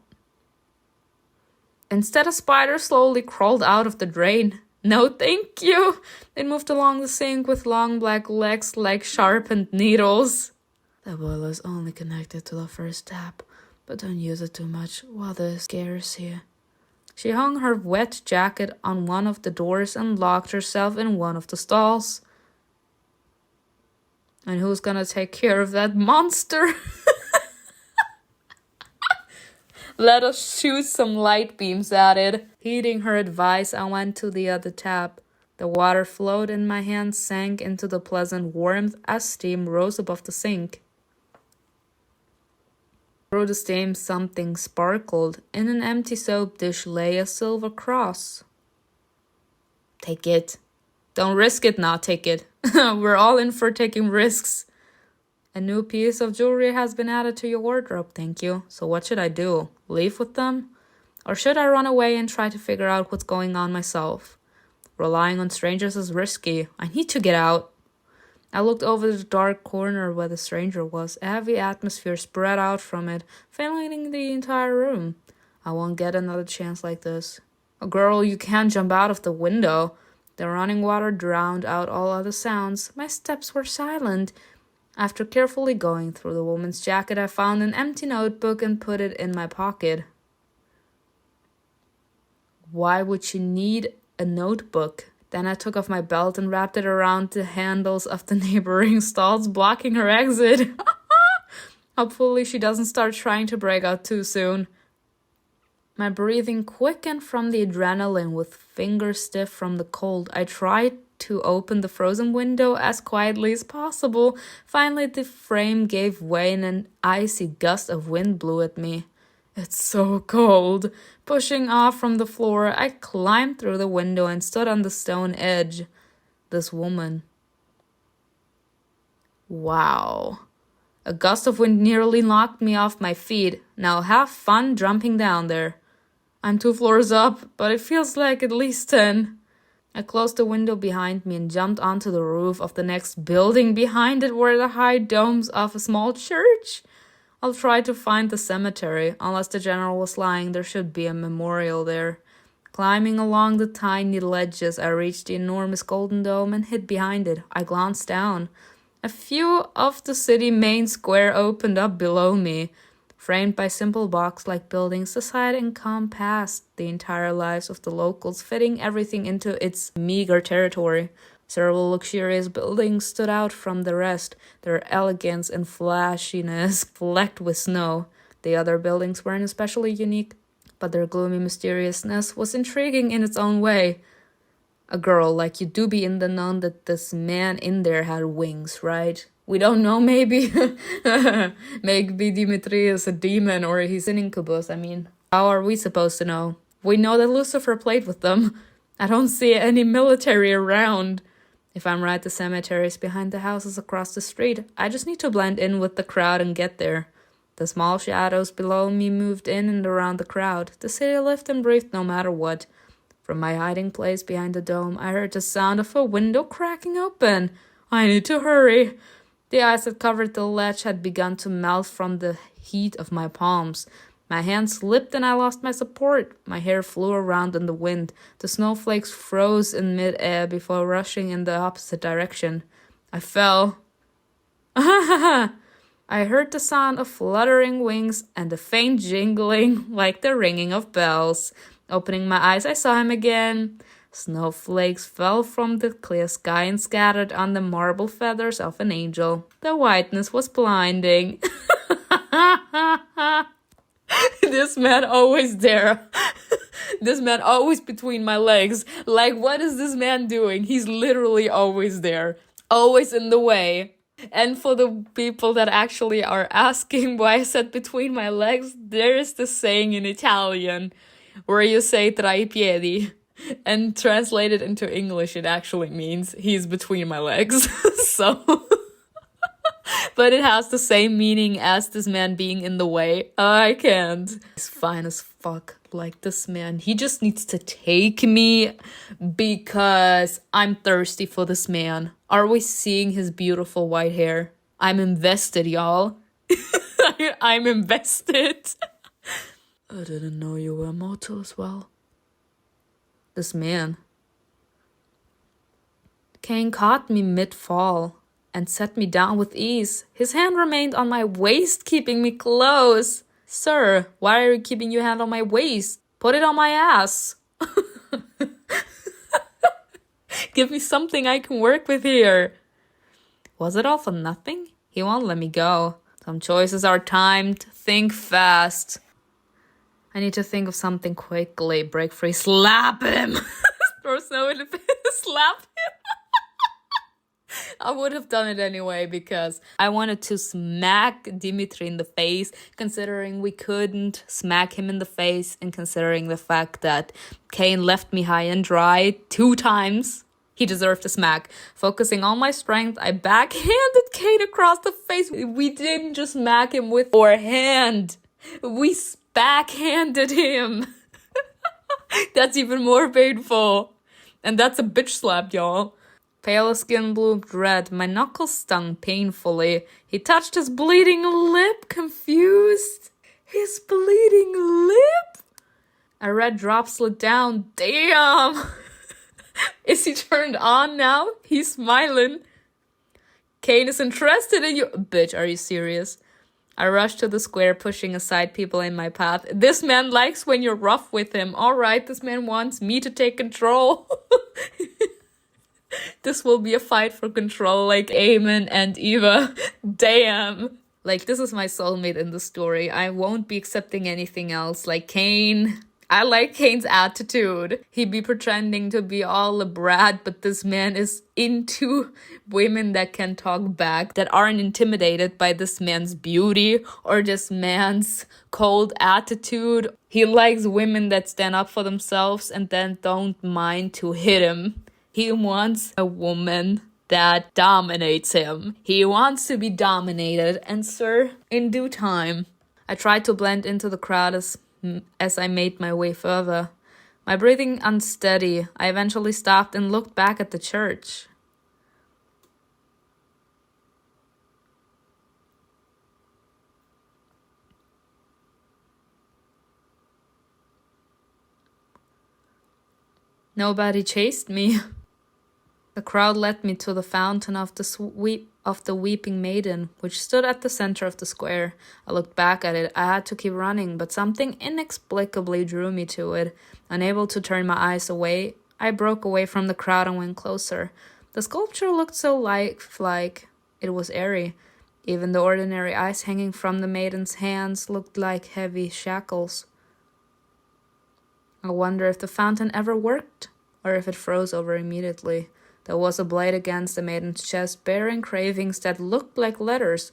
S1: Instead, a spider slowly crawled out of the drain. No, thank you. It moved along the sink with long black legs like sharpened needles.
S2: The boiler is only connected to the first tap, but don't use it too much while the scare is here.
S1: She hung her wet jacket on one of the doors and locked herself in one of the stalls. And who's gonna take care of that monster? Let us shoot some light beams at it. Heeding her advice, I went to the other tap. The water flowed and my hands sank into the pleasant warmth as steam rose above the sink. Through the steam, something sparkled. In an empty soap dish lay a silver cross. Take it. Don't risk it now, take it. We're all in for taking risks. A new piece of jewelry has been added to your wardrobe, thank you. So what should I do? Leave with them? Or should I run away and try to figure out what's going on myself? Relying on strangers is risky. I need to get out. I looked over the dark corner where the stranger was. A heavy atmosphere spread out from it, filling the entire room. I won't get another chance like this. Oh, girl, you can't jump out of the window. The running water drowned out all other sounds. My steps were silent. After carefully going through the woman's jacket, I found an empty notebook and put it in my pocket. Why would she need a notebook? Then I took off my belt and wrapped it around the handles of the neighboring stalls, blocking her exit. Hopefully she doesn't start trying to break out too soon. My breathing quickened from the adrenaline with fingers stiff from the cold. I tried to open the frozen window as quietly as possible. Finally, the frame gave way and an icy gust of wind blew at me. It's so cold. Pushing off from the floor, I climbed through the window and stood on the stone edge. This woman. Wow. A gust of wind nearly knocked me off my feet. Now have fun jumping down there. I'm 2 floors up, but it feels like at least 10. I closed the window behind me and jumped onto the roof of the next building. Behind it were the high domes of a small church. I'll try to find the cemetery. Unless the general was lying, there should be a memorial there. Climbing along the tiny ledges, I reached the enormous golden dome and hid behind it. I glanced down. A view of the city main square opened up below me. Framed by simple box-like buildings, the site encompassed the entire lives of the locals, fitting everything into its meager territory. Several luxurious buildings stood out from the rest, their elegance and flashiness flecked with snow. The other buildings weren't especially unique, but their gloomy mysteriousness was intriguing in its own way. A girl, like you do be in the know that this man in there had wings, right? We don't know, maybe. Maybe Dimitri is a demon or he's an incubus. I mean, how are we supposed to know? We know that Lucifer played with them. I don't see any military around. If I'm right, the cemetery is behind the houses across the street. I just need to blend in with the crowd and get there. The small shadows below me moved in and around the crowd. The city lived and breathed no matter what. From my hiding place behind the dome, I heard the sound of a window cracking open. I need to hurry. The ice that covered the ledge had begun to melt from the heat of my palms. My hand slipped and I lost my support. My hair flew around in the wind. The snowflakes froze in mid-air before rushing in the opposite direction. I fell. I heard the sound of fluttering wings and a faint jingling like the ringing of bells. Opening my eyes, I saw him again. Snowflakes fell from the clear sky and scattered on the marble feathers of an angel. The whiteness was blinding. This man always there. This man always between my legs. Like, what is this man doing? He's literally always there. Always in the way. And for the people that actually are asking why I said between my legs, there is this saying in Italian where you say tra i piedi. And translated into English, it actually means he's between my legs. So But it has the same meaning as this man being in the way. I can't. He's fine as fuck. Like this man. He just needs to take me because I'm thirsty for this man. Are we seeing his beautiful white hair? I'm invested, y'all. I'm invested.
S2: I didn't know you were mortal as well.
S1: This man. Cain caught me mid-fall and set me down with ease. His hand remained on my waist, keeping me close. Sir, why are you keeping your hand on my waist? Put it on my ass. Give me something I can work with here. Was it all for nothing? He won't let me go. Some choices are timed. Think fast. I need to think of something quickly. Break free. Slap him. Throw snow in the face. Slap him. I would have done it anyway because I wanted to smack Dimitri in the face, considering we couldn't smack him in the face and considering the fact that Cain left me high and dry 2 times. He deserved a smack. Focusing all my strength, I backhanded Cain across the face. We didn't just smack him with our hand. We backhanded him. That's even more painful. And that's a bitch slap, y'all. Pale skin bloomed red. My knuckles stung painfully. He touched his bleeding lip, confused. His bleeding lip? A red drop slid down. Damn! Is he turned on now? He's smiling. Cain is interested in you. Bitch, are you serious? I rushed to the square, pushing aside people in my path. This man likes when you're rough with him. Alright, this man wants me to take control. This will be a fight for control like Eamon and Eva. Damn. Like, this is my soulmate in the story. I won't be accepting anything else. Like Cain. I like Cain's attitude. He be pretending to be all a brat, but this man is into women that can talk back, that aren't intimidated by this man's beauty or this man's cold attitude. He likes women that stand up for themselves and then don't mind to hit him. He wants a woman that dominates him. He wants to be dominated, and sir, in due time. I tried to blend into the crowd as I made my way further. My breathing unsteady, I eventually stopped and looked back at the church. Nobody chased me. The crowd led me to the fountain of the Weeping Maiden, which stood at the center of the square. I looked back at it. I had to keep running, but something inexplicably drew me to it. Unable to turn my eyes away, I broke away from the crowd and went closer. The sculpture looked so lifelike. It was airy. Even the ordinary ice hanging from the maiden's hands looked like heavy shackles. I wonder if the fountain ever worked, or if it froze over immediately. There was a blade against the maiden's chest, bearing cravings that looked like letters.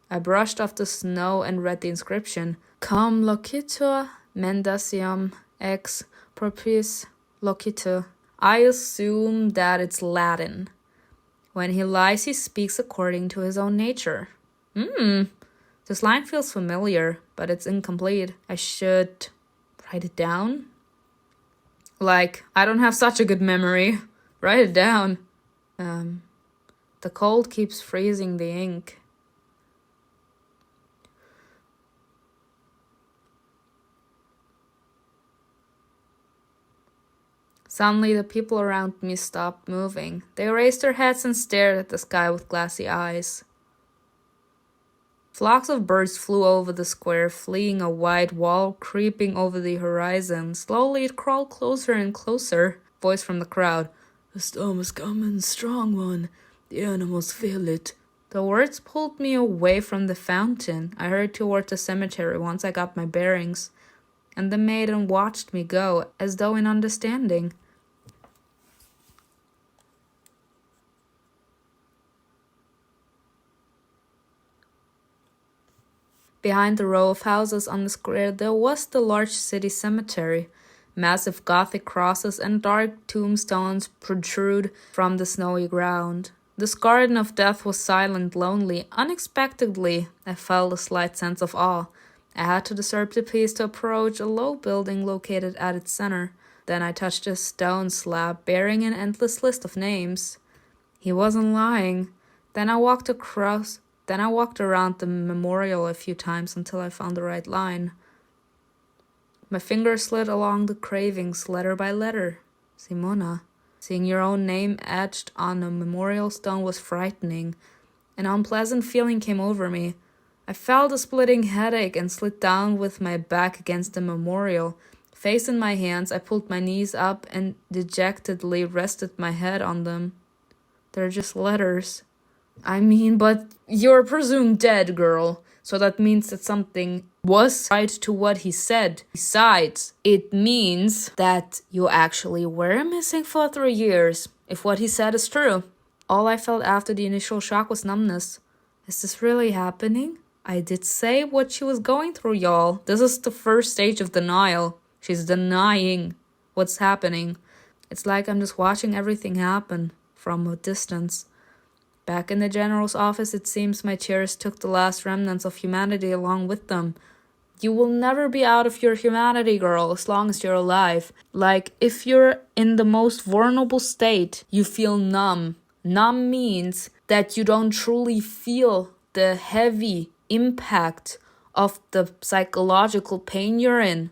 S1: I brushed off the snow and read the inscription. Cum locitur mendacium ex propis locitur. I assume that it's Latin. When he lies, he speaks according to his own nature. This line feels familiar, but it's incomplete. I should write it down? Like, I don't have such a good memory. Write it down. The cold keeps freezing the ink. Suddenly, the people around me stopped moving. They raised their heads and stared at the sky with glassy eyes. Flocks of birds flew over the square, fleeing a wide wall, creeping over the horizon. Slowly, it crawled closer and closer. Voice from the crowd.
S2: The storm is coming, strong one. The animals feel it.
S1: The words pulled me away from the fountain. I hurried toward the cemetery once I got my bearings, and the maiden watched me go, as though in understanding. Behind the row of houses on the square, there was the large city cemetery. Massive Gothic crosses and dark tombstones protrude from the snowy ground. This garden of death was silent, lonely. Unexpectedly, I felt a slight sense of awe. I had to disturb the peace to approach a low building located at its center. Then I touched a stone slab bearing an endless list of names. He wasn't lying. Then I walked around the memorial a few times until I found the right line. My fingers slid along the cravings, letter by letter. Simona. Seeing your own name etched on a memorial stone was frightening. An unpleasant feeling came over me. I felt a splitting headache and slid down with my back against the memorial. Face in my hands, I pulled my knees up and dejectedly rested my head on them. They're just letters. I mean, but you're presumed dead, girl. So that means that something was right to what he said. Besides, it means that you actually were missing for 3 years, if what he said is true. All I felt after the initial shock was numbness. Is this really happening? I did say what she was going through, y'all. This is the first stage of denial. She's denying what's happening. It's like I'm just watching everything happen from a distance. Back in the general's office, it seems my tears took the last remnants of humanity along with them. You will never be out of your humanity, girl, as long as you're alive. Like, if you're in the most vulnerable state, you feel numb. Numb means that you don't truly feel the heavy impact of the psychological pain you're in,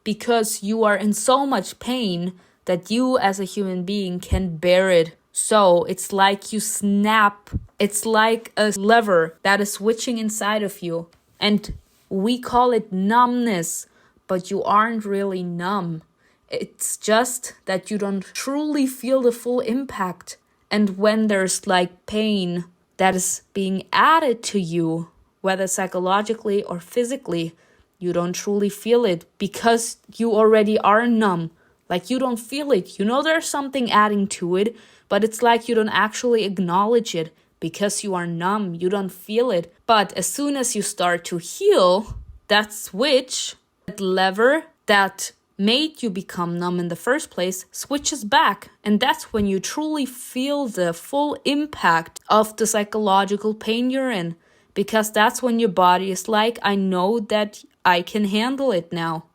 S1: because you are in so much pain that you as a human being can bear it. So it's like you snap. It's like a lever that is switching inside of you. And we call it numbness, but you aren't really numb. It's just that you don't truly feel the full impact. And when there's like pain that is being added to you, whether psychologically or physically, you don't truly feel it because you already are numb. Like, you don't feel it. You know there's something adding to it, but it's like you don't actually acknowledge it because you are numb. You don't feel it. But as soon as you start to heal, that switch, that lever that made you become numb in the first place, switches back. And that's when you truly feel the full impact of the psychological pain you're in. Because that's when your body is like, I know that I can handle it now.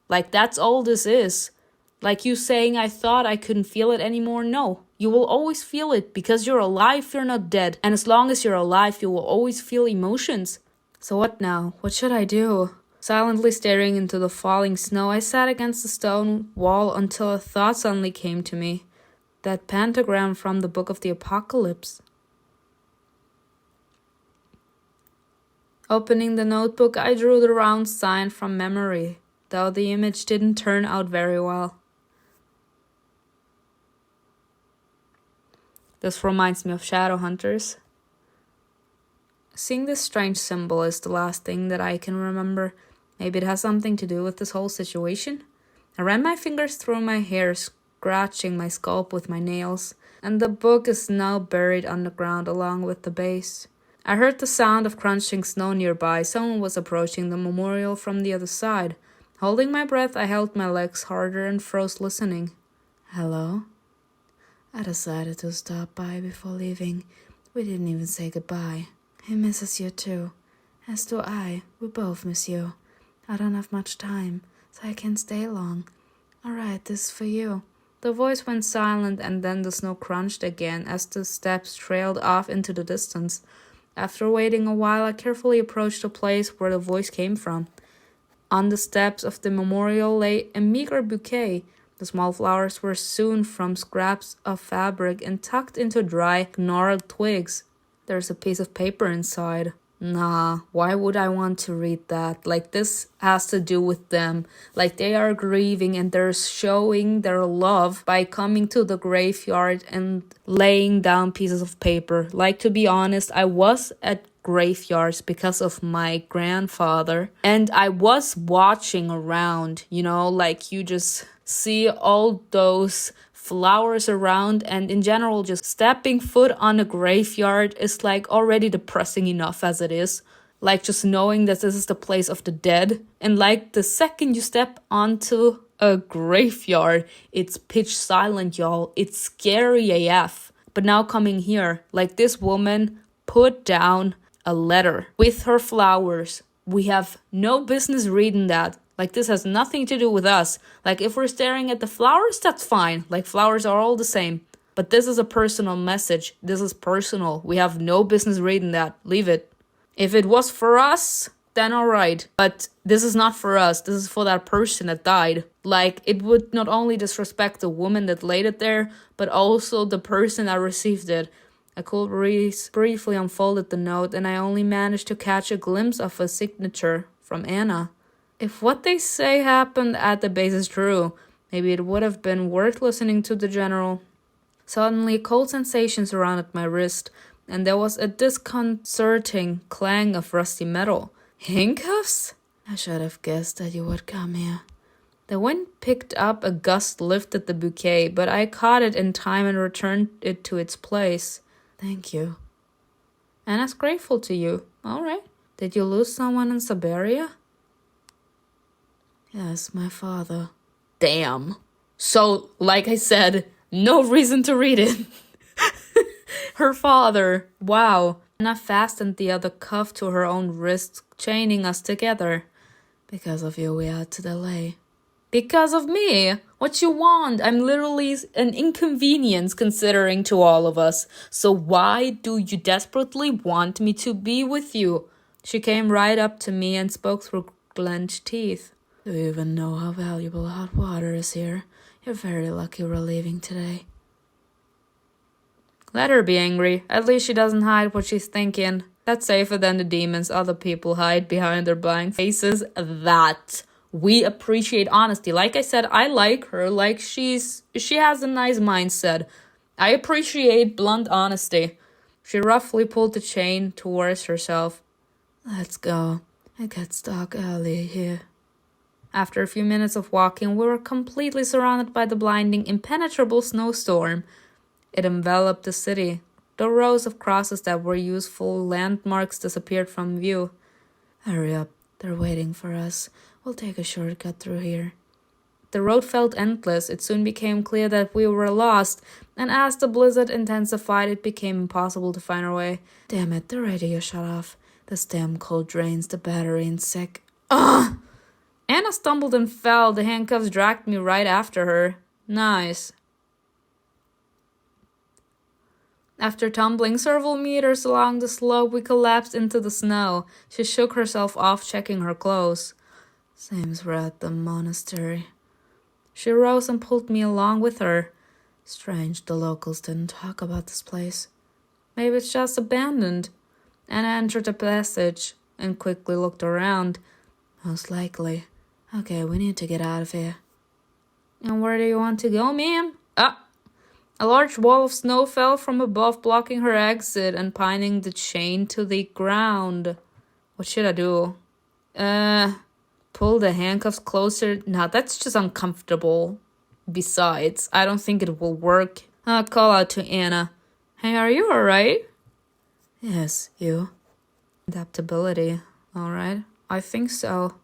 S1: Like, that's all this is. Like you saying, I thought I couldn't feel it anymore. No, you will always feel it because you're alive, you're not dead. And as long as you're alive, you will always feel emotions. So what now? What should I do? Silently staring into the falling snow, I sat against the stone wall until a thought suddenly came to me. That pentagram from the Book of the Apocalypse. Opening the notebook, I drew the round sign from memory, though the image didn't turn out very well. This reminds me of Shadowhunters. Seeing this strange symbol is the last thing that I can remember. Maybe it has something to do with this whole situation. I ran my fingers through my hair, scratching my scalp with my nails, and the book is now buried underground along with the base. I heard the sound of crunching snow nearby. Someone was approaching the memorial from the other side. Holding my breath, I held my legs harder and froze, listening. Hello? I decided to stop by before leaving. We didn't even say goodbye. He misses you too. As do I. We both miss you. I don't have much time, so I can't stay long. Alright, this is for you. The voice went silent, and then the snow crunched again as the steps trailed off into the distance. After waiting a while, I carefully approached the place where the voice came from. On the steps of the memorial lay a meager bouquet. The small flowers were sewn from scraps of fabric and tucked into dry, gnarled twigs. There's a piece of paper inside. Nah, why would I want to read that? Like, this has to do with them. Like, they are grieving and they're showing their love by coming to the graveyard and laying down pieces of paper. Like, to be honest, I was at graveyards because of my grandfather, and I was watching around, you know, like, you just see all those flowers around, and in general, just stepping foot on a graveyard is like already depressing enough as it is. Like, just knowing that this is the place of the dead, and like the second you step onto a graveyard, it's pitch silent, y'all. It's scary AF. But now coming here, like this woman put down a letter with her flowers. We have no business reading that. Like, this has nothing to do with us. Like, if we're staring at the flowers, that's fine. Like, flowers are all the same. But this is a personal message. This is personal. We have no business reading that. Leave it. If it was for us, then alright. But this is not for us. This is for that person that died. Like, it would not only disrespect the woman that laid it there, but also the person that received it. I could briefly unfolded the note, and I only managed to catch a glimpse of a signature from Anna. If what they say happened at the base is true, maybe it would have been worth listening to the general. Suddenly, a cold sensation surrounded my wrist, and there was a disconcerting clang of rusty metal. Handcuffs?
S2: I should have guessed that you would come here.
S1: The wind picked up, a gust lifted the bouquet, but I caught it in time and returned it to its place.
S2: Thank you.
S1: Anna's grateful to you. All right. Did you lose someone in Siberia?
S2: Yes, my father.
S1: Damn. So, like I said, no reason to read it. Her father. Wow. Anna fastened the other cuff to her own wrist, chaining us together.
S2: Because of you, we had to delay.
S1: Because of me? What you want? I'm literally an inconvenience considering to all of us. So why do you desperately want me to be with you? She came right up to me and spoke through clenched teeth.
S2: Do you even know how valuable hot water is here? You're very lucky we're leaving today.
S1: Let her be angry. At least she doesn't hide what she's thinking. That's safer than the demons other people hide behind their blank faces. That we appreciate honesty. Like I said, I like her. Like she has a nice mindset. I appreciate blunt honesty. She roughly pulled the chain towards herself.
S2: Let's go. It gets dark early here.
S1: After a few minutes of walking, we were completely surrounded by the blinding, impenetrable snowstorm. It enveloped the city. The rows of crosses that were useful landmarks disappeared from view.
S2: Hurry up. They're waiting for us. We'll take a shortcut through here.
S1: The road felt endless. It soon became clear that we were lost, and as the blizzard intensified, it became impossible to find our way.
S2: Damn it, the radio shut off. This damn cold drains the battery and sick.
S1: Ugh! Anna stumbled and fell. The handcuffs dragged me right after her. Nice. After tumbling several meters along the slope, we collapsed into the snow. She shook herself off, checking her clothes.
S2: Seems we're at the monastery.
S1: She rose and pulled me along with her.
S2: Strange, the locals didn't talk about this place.
S1: Maybe it's just abandoned. Anna entered the passage and quickly looked around.
S2: Most likely. Okay, we need to get out of here.
S1: And where do you want to go, ma'am? A large wall of snow fell from above, blocking her exit and pinning the chain to the ground. What should I do? Pull the handcuffs closer. Nah, that's just uncomfortable. Besides, I don't think it will work. I'll call out to Anna. Hey, are you alright?
S2: Yes, you?
S1: Adaptability. Alright, I think so.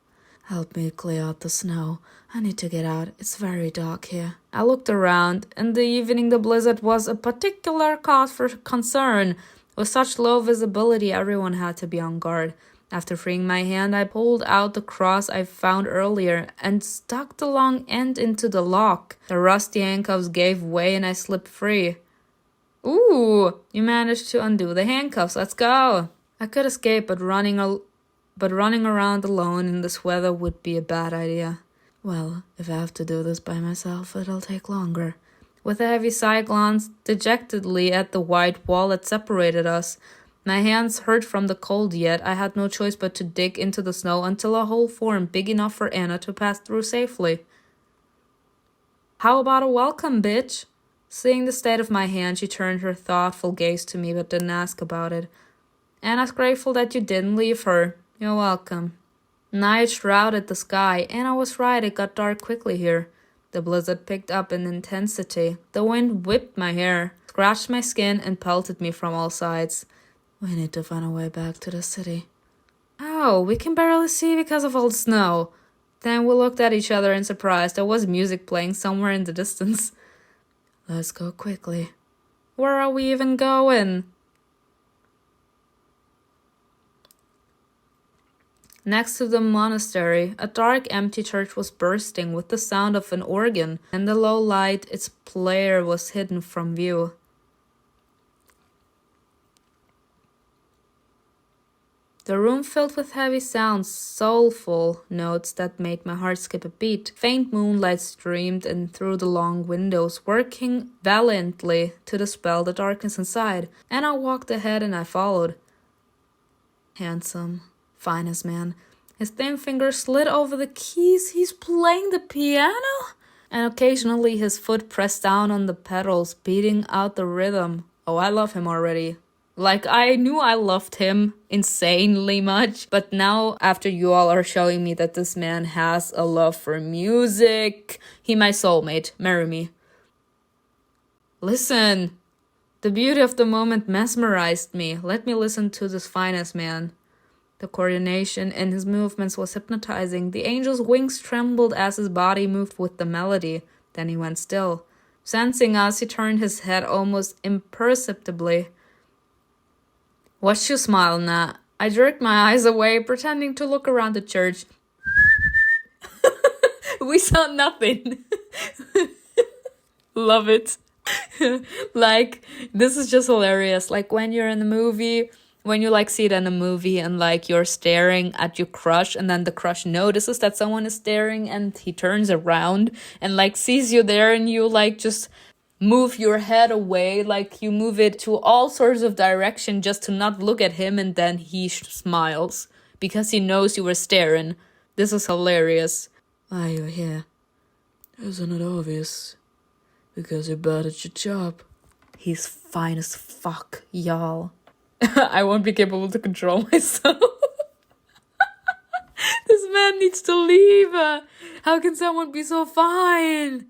S2: Help me clear out the snow. I need to get out. It's very dark here.
S1: I looked around. In the evening, the blizzard was a particular cause for concern. With such low visibility, everyone had to be on guard. After freeing my hand, I pulled out the cross I found earlier and stuck the long end into the lock. The rusty handcuffs gave way and I slipped free. Ooh, you managed to undo the handcuffs. Let's go. I could escape, but running around alone in this weather would be a bad idea.
S2: Well, if I have to do this by myself, it'll take longer.
S1: With a heavy sigh, I glanced dejectedly at the white wall that separated us. My hands hurt from the cold, yet I had no choice but to dig into the snow until a hole formed big enough for Anna to pass through safely. How about a welcome, bitch? Seeing the state of my hand, she turned her thoughtful gaze to me but didn't ask about it. Anna's grateful that you didn't leave her. You're welcome. Night shrouded the sky. Anna was right, it got dark quickly here. The blizzard picked up in intensity. The wind whipped my hair, scratched my skin, and pelted me from all sides.
S2: We need to find a way back to the city.
S1: Oh, we can barely see because of all the snow. Then we looked at each other in surprise. There was music playing somewhere in the distance.
S2: Let's go quickly.
S1: Where are we even going? Next to the monastery, a dark, empty church was bursting with the sound of an organ. In the low light, its player was hidden from view. The room filled with heavy sounds, soulful notes that made my heart skip a beat. Faint moonlight streamed in through the long windows, working valiantly to dispel the darkness inside. And I walked ahead and I followed. Handsome, fine as man. His thin fingers slid over the keys. He's playing the piano? And occasionally his foot pressed down on the pedals, beating out the rhythm. Oh, I love him already. Like, I knew I loved him insanely much, but now, after you all are showing me that this man has a love for music, he my soulmate. Marry me. Listen. The beauty of the moment mesmerized me. Let me listen to this finest man. The coordination in his movements was hypnotizing. The angel's wings trembled as his body moved with the melody. Then he went still. Sensing us, he turned his head almost imperceptibly. What you smiling at? I jerked my eyes away, pretending to look around the church. We saw nothing. Love it. Like, this is just hilarious. Like, when you're in a movie, when you like see it in a movie and like you're staring at your crush and then the crush notices that someone is staring and he turns around and like sees you there and you like just move your head away, like you move it to all sorts of direction just to not look at him, and then he smiles because he knows you were staring. This is hilarious.
S2: Why are you here? Isn't it obvious? Because you're bad at your job.
S1: He's fine as fuck, y'all. I won't be capable to control myself. This man needs to leave. How can someone be so fine?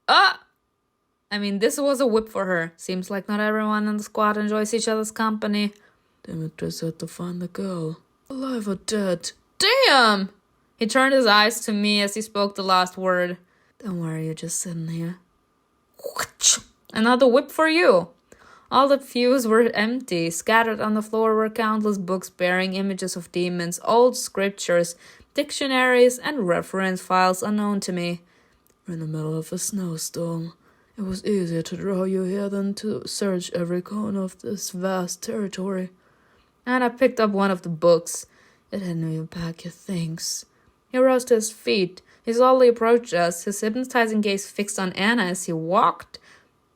S1: I mean, this was a whip for her. Seems like not everyone in the squad enjoys each other's company.
S2: Dimitri said to find the girl. Alive or dead?
S1: Damn! He turned his eyes to me as he spoke the last word.
S2: Don't worry, you're just sitting here.
S1: Another whip for you. All the pews were empty. Scattered on the floor were countless books bearing images of demons, old scriptures, dictionaries, and reference files unknown to me.
S2: We're in the middle of a snowstorm. It was easier to draw you here than to search every corner of this vast territory.
S1: And I picked up one of the books.
S2: It hadn't even packed your things.
S1: He rose to his feet. He slowly approached us, his hypnotizing gaze fixed on Anna as he walked.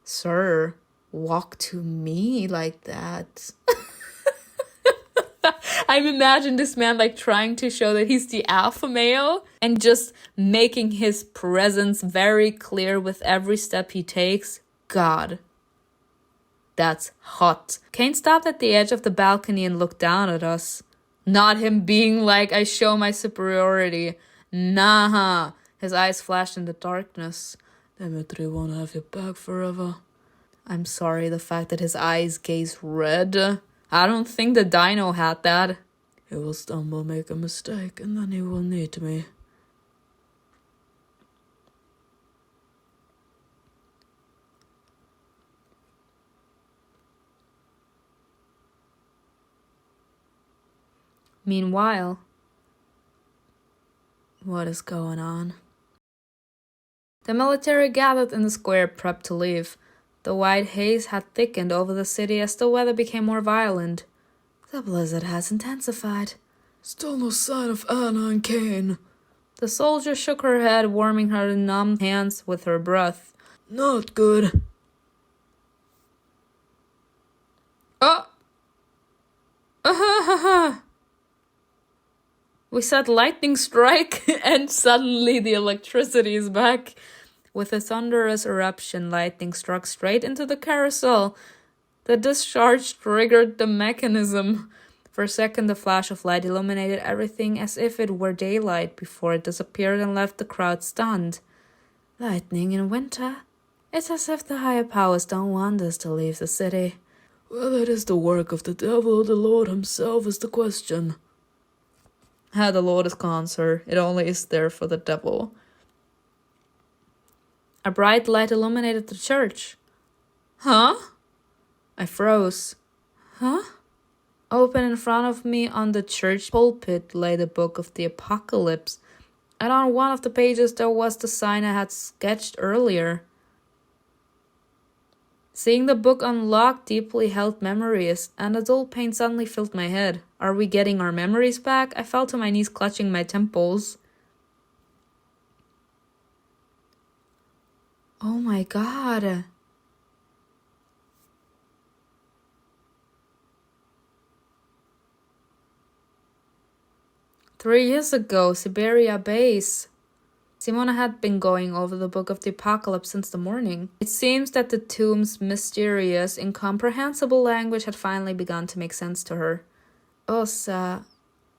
S1: Sir, walk to me like that. I imagine this man like trying to show that he's the alpha male and just making his presence very clear with every step he takes. God. That's hot. Cain stopped at the edge of the balcony and looked down at us. Not him being like, I show my superiority. Nah. His eyes flashed in the darkness.
S2: Dimitri won't have your back forever.
S1: I'm sorry, the fact that his eyes gaze red. I don't think the dino had that.
S2: He will stumble, make a mistake, and then he will need me.
S1: Meanwhile,
S2: what is going on?
S1: The military gathered in the square, prepped to leave. The white haze had thickened over the city as the weather became more violent.
S2: The blizzard has intensified. Still no sign of Anna and Cain.
S1: The soldier shook her head, warming her numb hands with her breath.
S2: Not good.
S1: We said lightning strike, and suddenly the electricity is back. With a thunderous eruption, lightning struck straight into the carousel. The discharge triggered the mechanism. For a second, the flash of light illuminated everything as if it were daylight before it disappeared and left the crowd stunned.
S2: Lightning in winter? It's as if the higher powers don't want us to leave the city. Whether it is the work of the devil or the Lord himself is the question.
S1: The Lord is gone, sir. It only is there for the devil. A bright light illuminated the church. Huh? I froze. Huh? Open in front of me on the church pulpit lay the Book of the Apocalypse, and on one of the pages there was the sign I had sketched earlier. Seeing the book unlocked deeply held memories, and a dull pain suddenly filled my head. Are we getting our memories back? I fell to my knees, clutching my temples. Oh my god. "3 years ago, Siberia base." Simona had been going over the Book of the Apocalypse since the morning. It seems that the tomb's mysterious, incomprehensible language had finally begun to make sense to her. Ossa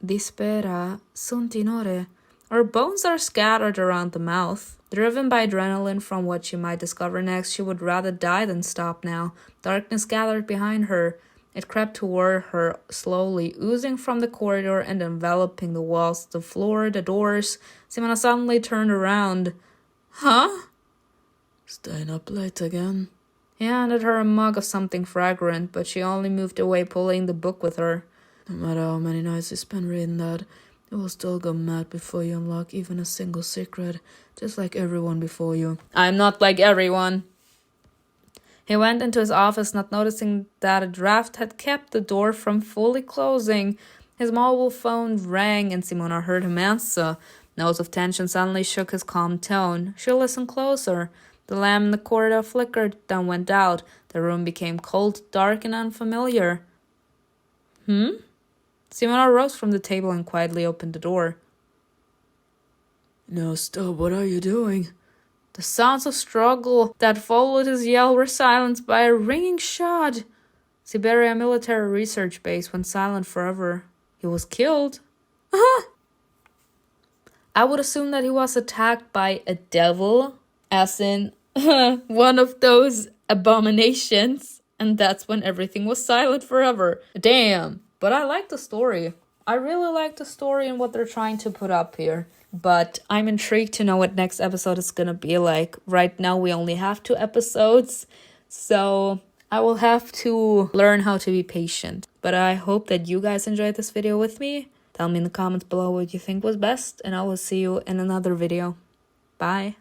S1: dispera sunt in ore. Her bones are scattered around the mouth. Driven by adrenaline from what she might discover next, she would rather die than stop now. Darkness gathered behind her. It crept toward her slowly, oozing from the corridor and enveloping the walls, the floor, the doors. Simona suddenly turned around. Huh?
S2: Staying up late again?
S1: He handed her a mug of something fragrant, but she only moved away, pulling the book with her.
S2: No matter how many nights you spend reading that, you will still go mad before you unlock even a single secret, just like everyone before you.
S1: I'm not like everyone. He went into his office, not noticing that a draft had kept the door from fully closing. His mobile phone rang, and Simona heard him answer. Notes of tension suddenly shook his calm tone. She listened closer. The lamp in the corridor flickered, then went out. The room became cold, dark, and unfamiliar. Simona rose from the table and quietly opened the door.
S2: No, stop, what are you doing?
S1: The sounds of struggle that followed his yell were silenced by a ringing shot. Siberia military research base went silent forever. He was killed. I would assume that he was attacked by a devil, as in one of those abominations, and that's when everything was silent forever. Damn. But I like the story. I really like the story and what they're trying to put up here. But I'm intrigued to know what next episode is gonna be like. Right now we only have 2 episodes, so I will have to learn how to be patient. But I hope that you guys enjoyed this video with me. Tell me in the comments below what you think was best, and I will see you in another video. Bye.